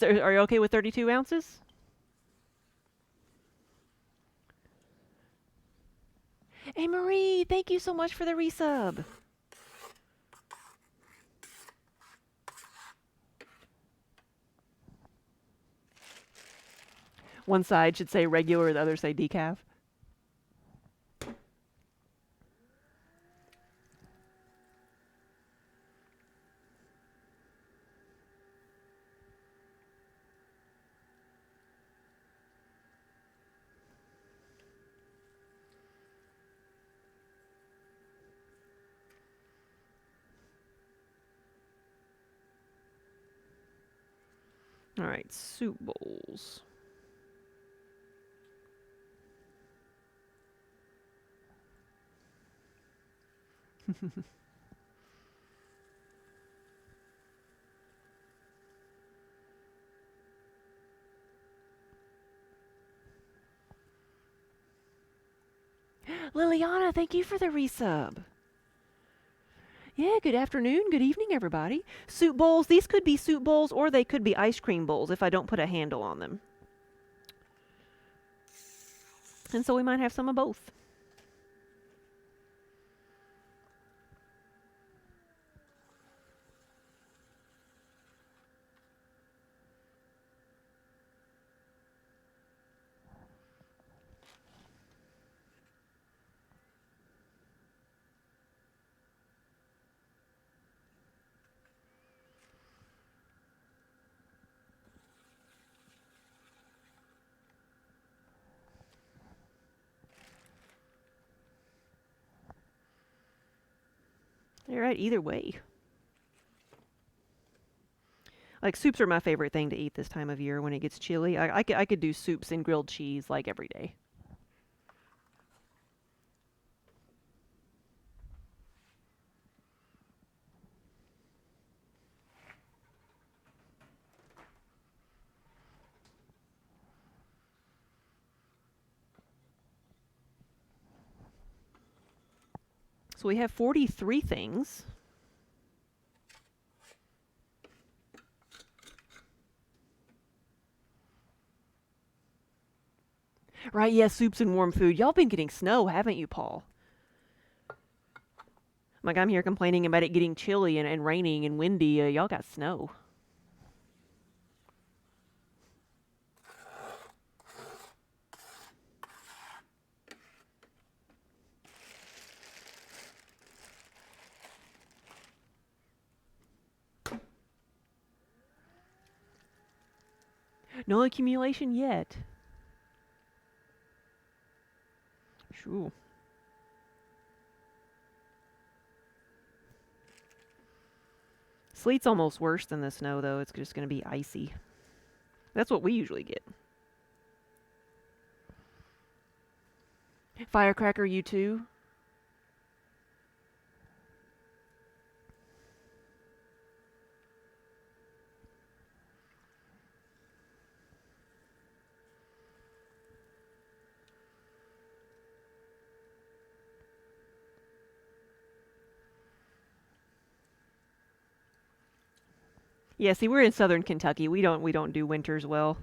Are you okay with 32 ounces? Hey Marie, thank you so much for the resub. One side should say regular, the other say decaf. All right, soup bowls. Liliana, thank you for the resub. Yeah, good afternoon, good evening, everybody. Soup bowls, these could be soup bowls or they could be ice cream bowls if I don't put a handle on them. And so we might have some of both. All right, either way. Like, soups are my favorite thing to eat this time of year when it gets chilly. I could do soups and grilled cheese like every day. So we have 43 things. Right, yeah, soups and warm food. Y'all been getting snow, haven't you, Paul? Like, I'm here complaining about it getting chilly and raining and windy. Y'all got snow. No accumulation yet. Shoo. Sleet's almost worse than the snow, though. It's just going to be icy. That's what we usually get. Firecracker, you too? Yeah, see, we're in southern Kentucky. We don't do winters well.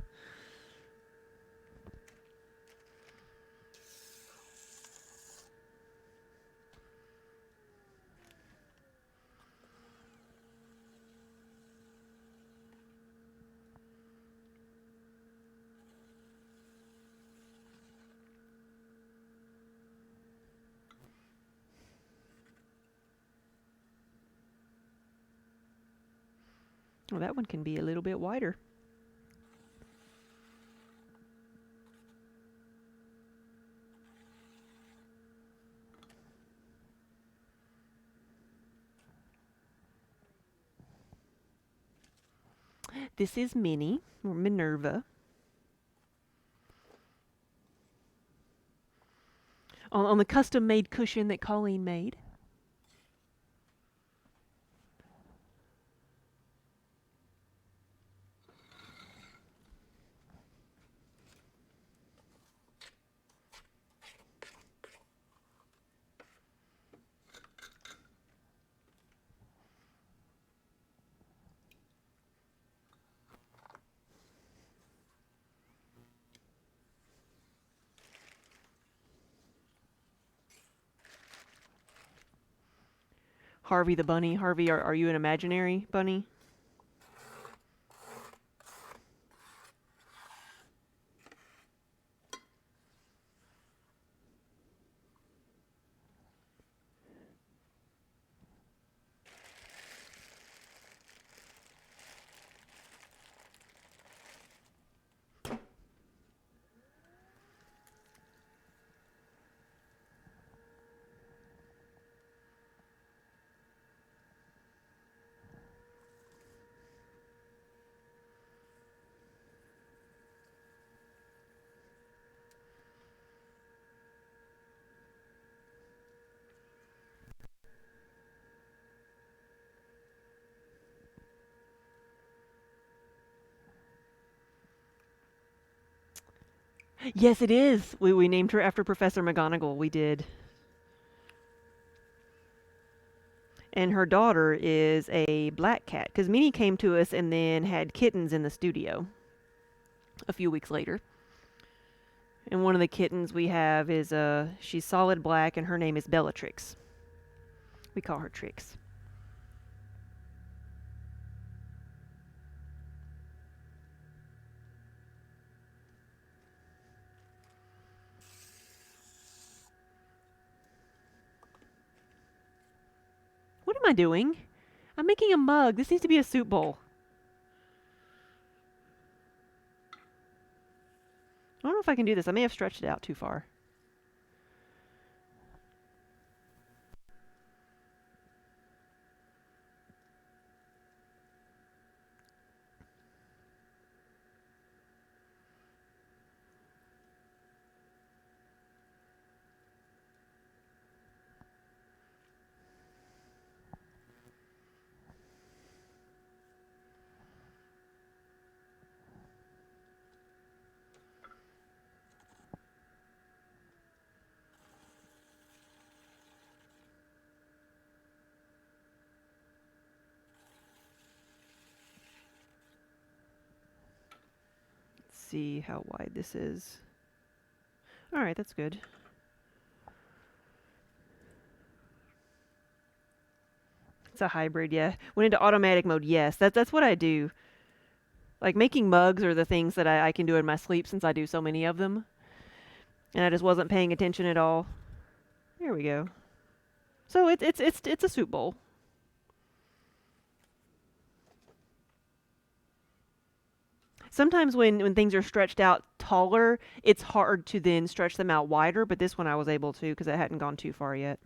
Well, that one can be a little bit wider. This is Minnie, or Minerva, on the custom-made cushion that Colleen made. Harvey the bunny. Harvey, are you an imaginary bunny? Yes, it is. We named her after Professor McGonagall. We did. And her daughter is a black cat. Because Minnie came to us and then had kittens in the studio a few weeks later. And one of the kittens we have is she's solid black, and her name is Bellatrix. We call her Trix. What am I doing? I'm making a mug. This needs to be a soup bowl. I don't know if I can do this. I may have stretched it out too far. Let's see how wide this is. Alright, that's good. It's a hybrid, yeah. Went into automatic mode, yes. That's what I do. Like, making mugs are the things that I can do in my sleep since I do so many of them. And I just wasn't paying attention at all. There we go. So it's a soup bowl. Sometimes when things are stretched out taller, it's hard to then stretch them out wider, but this one I was able to because I hadn't gone too far yet.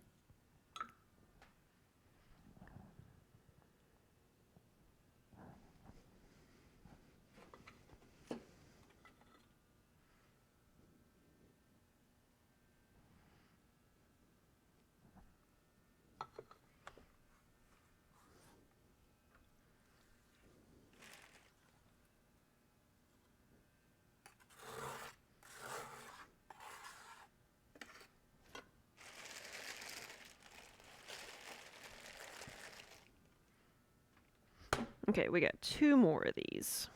Okay, we got 2 more of these.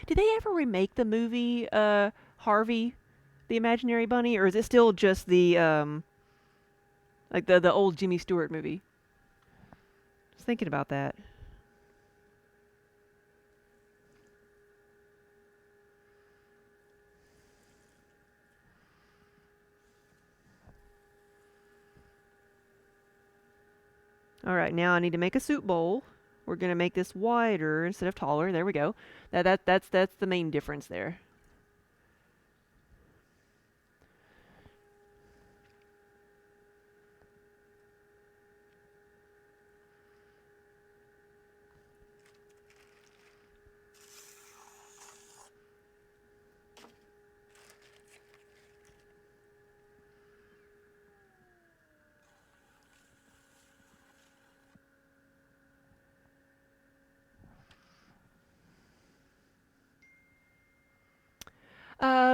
Did they ever remake the movie Harvey, the Imaginary Bunny, or is it still just the like the old Jimmy Stewart movie? was thinking about that. All right, now I need to make a soup bowl. We're gonna make this wider instead of taller. There we go. That's the main difference there.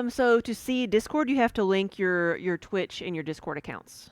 So to see Discord, you have to link your Twitch and your Discord accounts.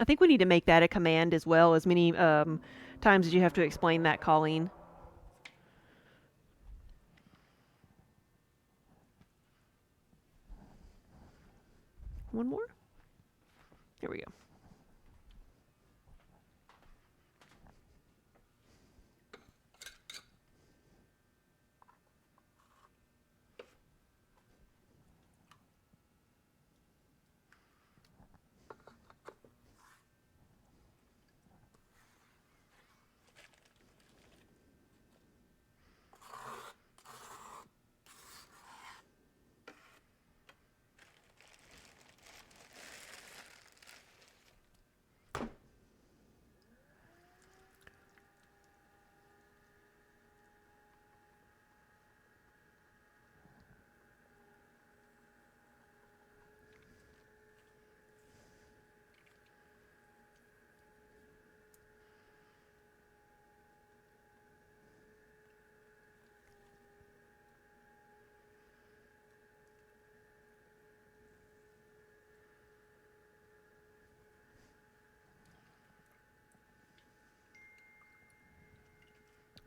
I think we need to make that a command as well, as many times as you have to explain that, Colleen. One more. There we go.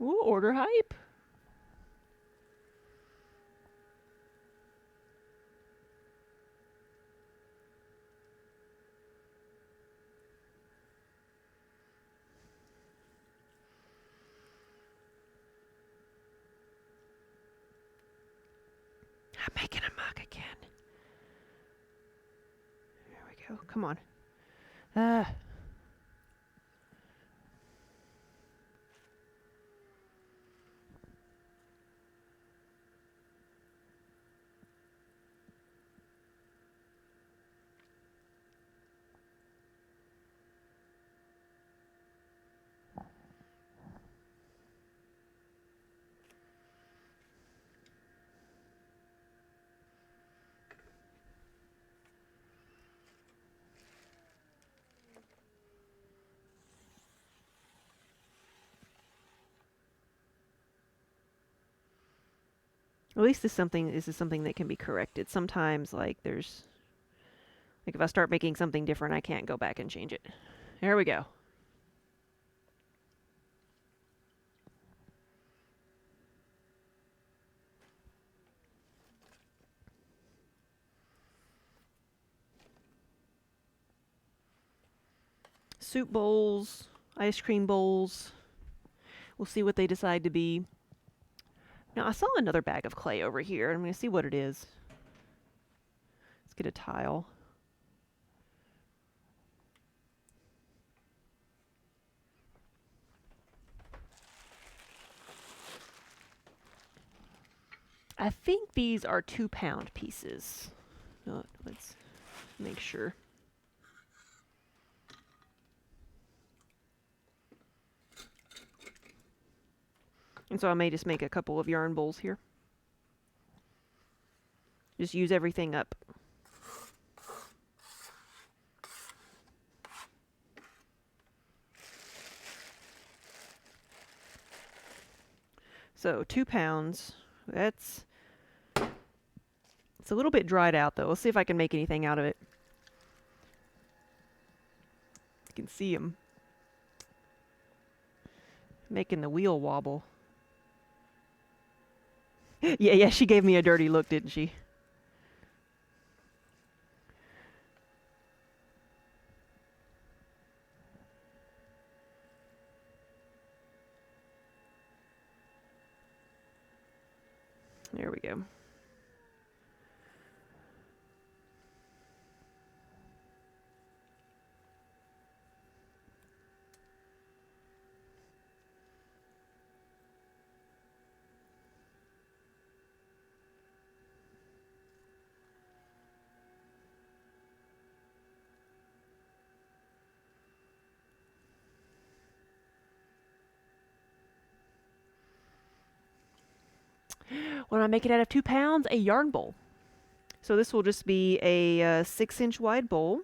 Ooh, order hype. I'm making a mug again. There we go. Come on. At least this is something that can be corrected. Sometimes, like, if I start making something different, I can't go back and change it. There we go. Soup bowls, ice cream bowls. We'll see what they decide to be. Now, I saw another bag of clay over here. I'm going to see what it is. Let's get a tile. I think these are 2-pound pieces. Let's make sure. And so I may just make a couple of yarn bowls here. Just use everything up. So 2 pounds. It's a little bit dried out though. Let's see if I can make anything out of it. You can see them making the wheel wobble. Yeah, she gave me a dirty look, didn't she? There we go. What am I making out of 2 pounds? A yarn bowl. So this will just be a 6-inch wide bowl.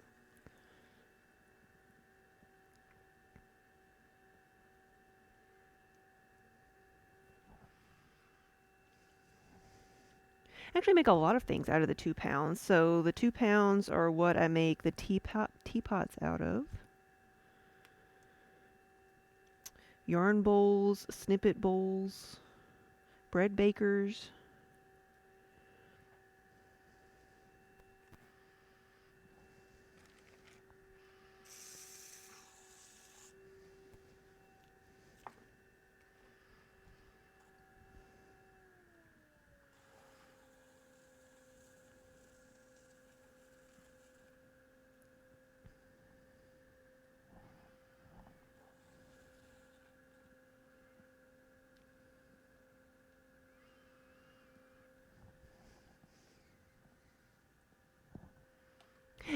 I actually make a lot of things out of the 2 pounds. So the 2 pounds are what I make the teapots out of. Yarn bowls, snippet bowls, bread bakers.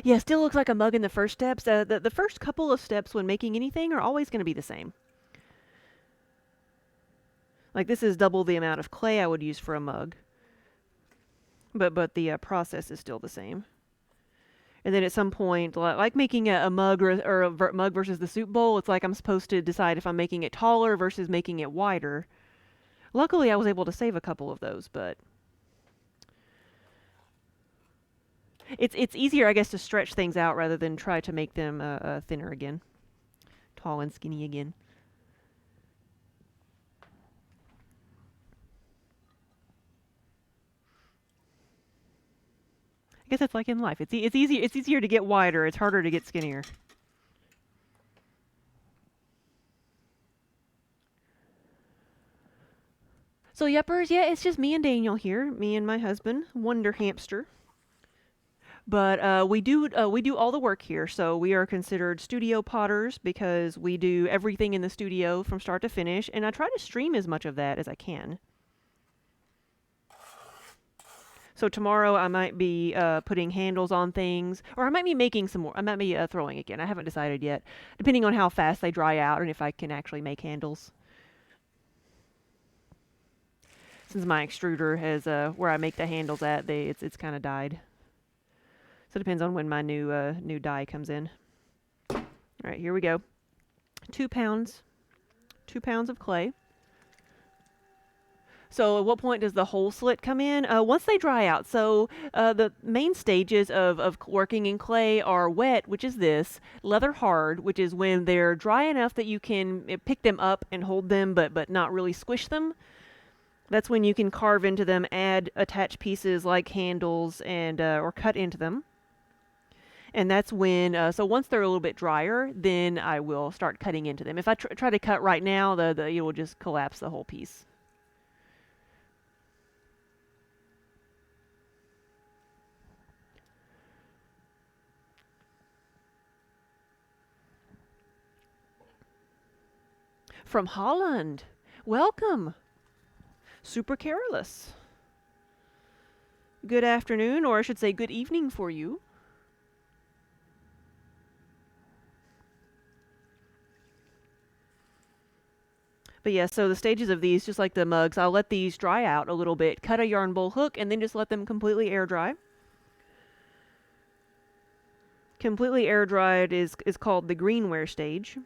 Yeah, still looks like a mug in the first steps. The first couple of steps when making anything are always going to be the same. Like this is double the amount of clay I would use for a mug. But the process is still the same. And then at some point, like making a mug or a mug versus the soup bowl, it's like I'm supposed to decide if I'm making it taller versus making it wider. Luckily, I was able to save a couple of those, but it's easier, I guess, to stretch things out rather than try to make them thinner again, tall and skinny again. I guess it's like in life. It's easier to get wider. It's harder to get skinnier. So yuppers, yeah, it's just me and Daniel here. Me and my husband, Wonder Hamster. But we do all the work here. So we are considered studio potters because we do everything in the studio from start to finish, and I try to stream as much of that as I can. So tomorrow I might be putting handles on things, or I might be making some more. I might be throwing again. I haven't decided yet, depending on how fast they dry out and if I can actually make handles. Since my extruder has where I make the handles at, it's kind of died. So it depends on when my new die comes in. All right, here we go. 2 pounds, 2 pounds of clay. So at what point does the hole slit come in? Once they dry out. So the main stages of working in clay are wet, which is this, leather hard, which is when they're dry enough that you can pick them up and hold them, but not really squish them. That's when you can carve into them, add attached pieces like handles and or cut into them. And that's when, so once they're a little bit drier, then I will start cutting into them. If I try to cut right now, it will just collapse the whole piece. From Holland. Welcome. Super careless. Good afternoon, or I should say good evening for you. But yeah, so the stages of these, just like the mugs, I'll let these dry out a little bit, cut a yarn bowl hook, and then just let them completely air dry. Completely air dried is called the greenware stage.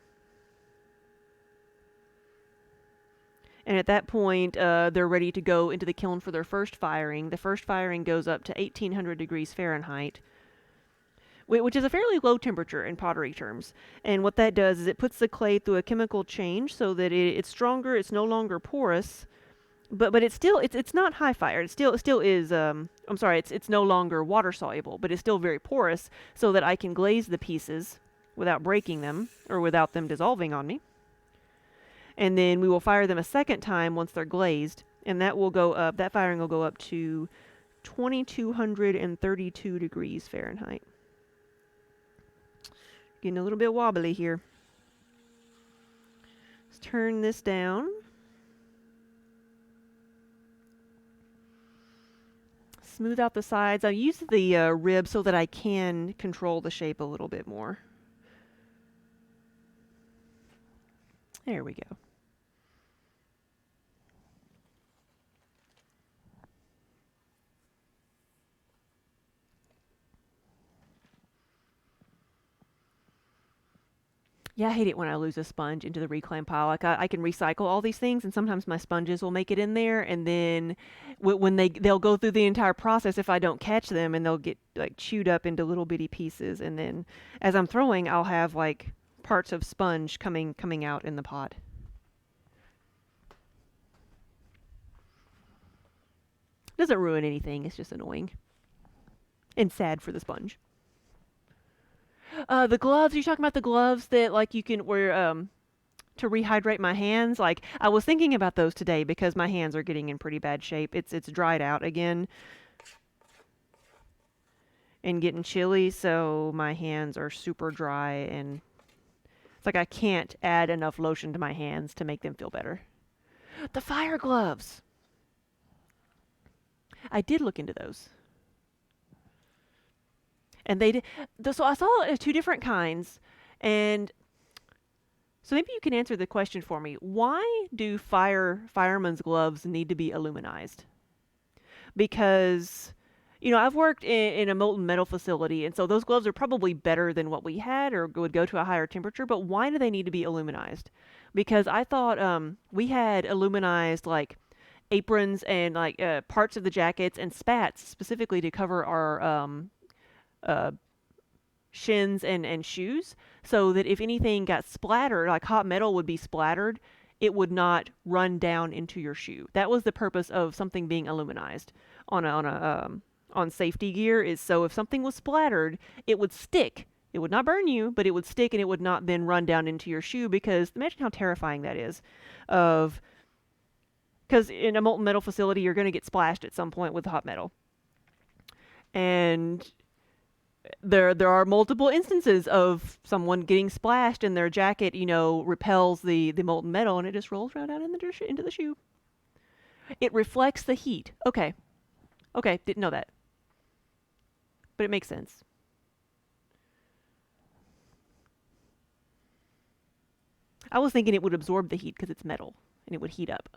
And at that point, they're ready to go into the kiln for their first firing. The first firing goes up to 1800 degrees Fahrenheit, which is a fairly low temperature in pottery terms. And what that does is it puts the clay through a chemical change so that it's stronger, it's no longer porous, but it's not high fire. It still is I'm sorry, it's no longer water soluble, but it's still very porous so that I can glaze the pieces without breaking them or without them dissolving on me. And then we will fire them a second time once they're glazed, and that firing will go up to 2232 degrees Fahrenheit. Getting a little bit wobbly here. Let's turn this down. Smooth out the sides. I use the rib so that I can control the shape a little bit more. There we go. Yeah, I hate it when I lose a sponge into the reclaim pile. Like I can recycle all these things, and sometimes my sponges will make it in there, and then when they'll go through the entire process if I don't catch them, and they'll get like chewed up into little bitty pieces, and then as I'm throwing, I'll have like parts of sponge coming out in the pot. Doesn't ruin anything. It's just annoying and sad for the sponge. The gloves. You're talking about the gloves that like you can wear to rehydrate my hands. Like I was thinking about those today because my hands are getting in pretty bad shape. It's dried out again and getting chilly, so my hands are super dry, and it's like I can't add enough lotion to my hands to make them feel better. The fire gloves. I did look into those. And they did. So I saw two different kinds, and so maybe you can answer the question for me. Why do firemen's gloves need to be aluminized? Because I've worked in a molten metal facility, and so those gloves are probably better than what we had or would go to a higher temperature, but why do they need to be aluminized? Because I thought we had aluminized like aprons and like parts of the jackets and spats specifically to cover our uh, shins and shoes, so that if anything got splattered, like hot metal would be splattered, it would not run down into your shoe. That was the purpose of something being aluminized on safety gear, is so if something was splattered, it would stick. It would not burn you, but it would stick, and it would not then run down into your shoe. Because imagine how terrifying that is. Because in a molten metal facility, you're going to get splashed at some point with hot metal, and there are multiple instances of someone getting splashed and their jacket, repels the molten metal, and it just rolls right out into the shoe. It reflects the heat. Okay, didn't know that, but it makes sense. I was thinking it would absorb the heat because it's metal and it would heat up.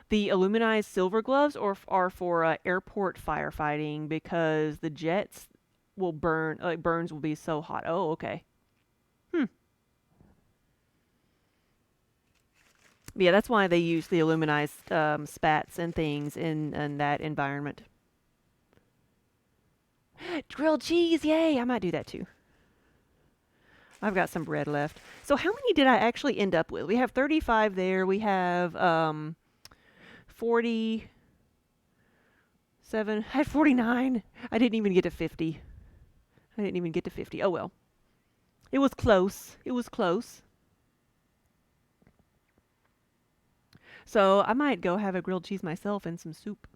The aluminized silver gloves are for airport firefighting because the jets will burn, like burns will be so hot. Oh, okay. Yeah, that's why they use the aluminized spats and things in that environment. Grilled cheese, yay! I might do that too. I've got some bread left. So how many did I actually end up with? We have 35 there. We have 47. I had 49. I didn't even get to 50. Oh well. It was close. So I might go have a grilled cheese myself and some soup.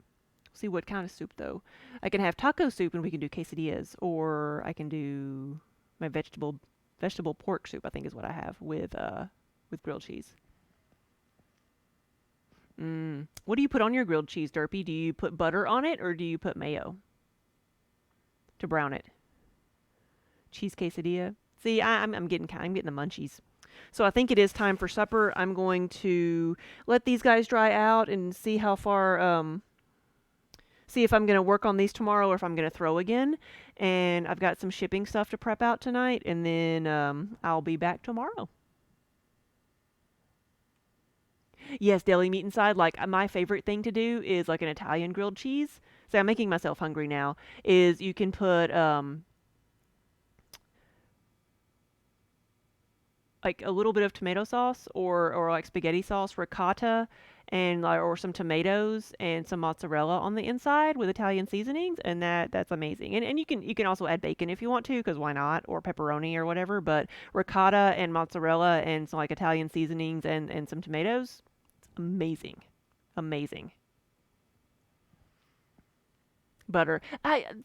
See what kind of soup though. I can have taco soup and we can do quesadillas, or I can do my vegetable pork soup, I think is what I have with grilled cheese. What do you put on your grilled cheese, Derpy? Do you put butter on it or do you put mayo to brown it? Cheese quesadilla. See, I'm getting the munchies. So I think it is time for supper. I'm going to let these guys dry out and see how far see if I'm going to work on these tomorrow or if I'm going to throw again. And I've got some shipping stuff to prep out tonight, and then I'll be back tomorrow. Yes, deli meat inside. Like my favorite thing to do is like an Italian grilled cheese. So I'm making myself hungry now. Is you can put like a little bit of tomato sauce or like spaghetti sauce, ricotta, and or some tomatoes and some mozzarella on the inside with Italian seasonings, and that's amazing. And you can also add bacon if you want to, because why not? Or pepperoni or whatever. But ricotta and mozzarella and some like Italian seasonings and some tomatoes, it's amazing, amazing. Butter.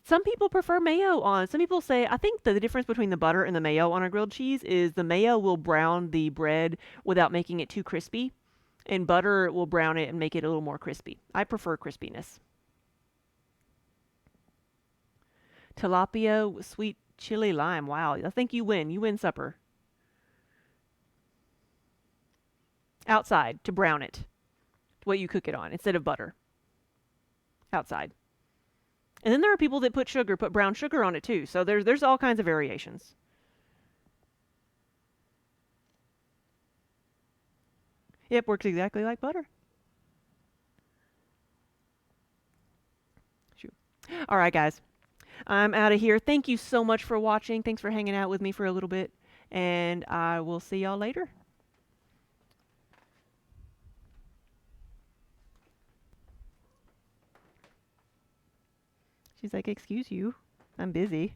Some people prefer mayo on. Some people say I think the difference between the butter and the mayo on a grilled cheese is the mayo will brown the bread without making it too crispy, and butter will brown it and make it a little more crispy. I prefer crispiness. Tilapia with sweet chili lime. Wow, I think you win. You win supper. Outside to brown it. What you cook it on instead of butter. Outside. And then there are people that put brown sugar on it too. So there's all kinds of variations. Yep, works exactly like butter. Shoot. All right, guys. I'm out of here. Thank you so much for watching. Thanks for hanging out with me for a little bit. And I will see y'all later. She's like, excuse you. I'm busy.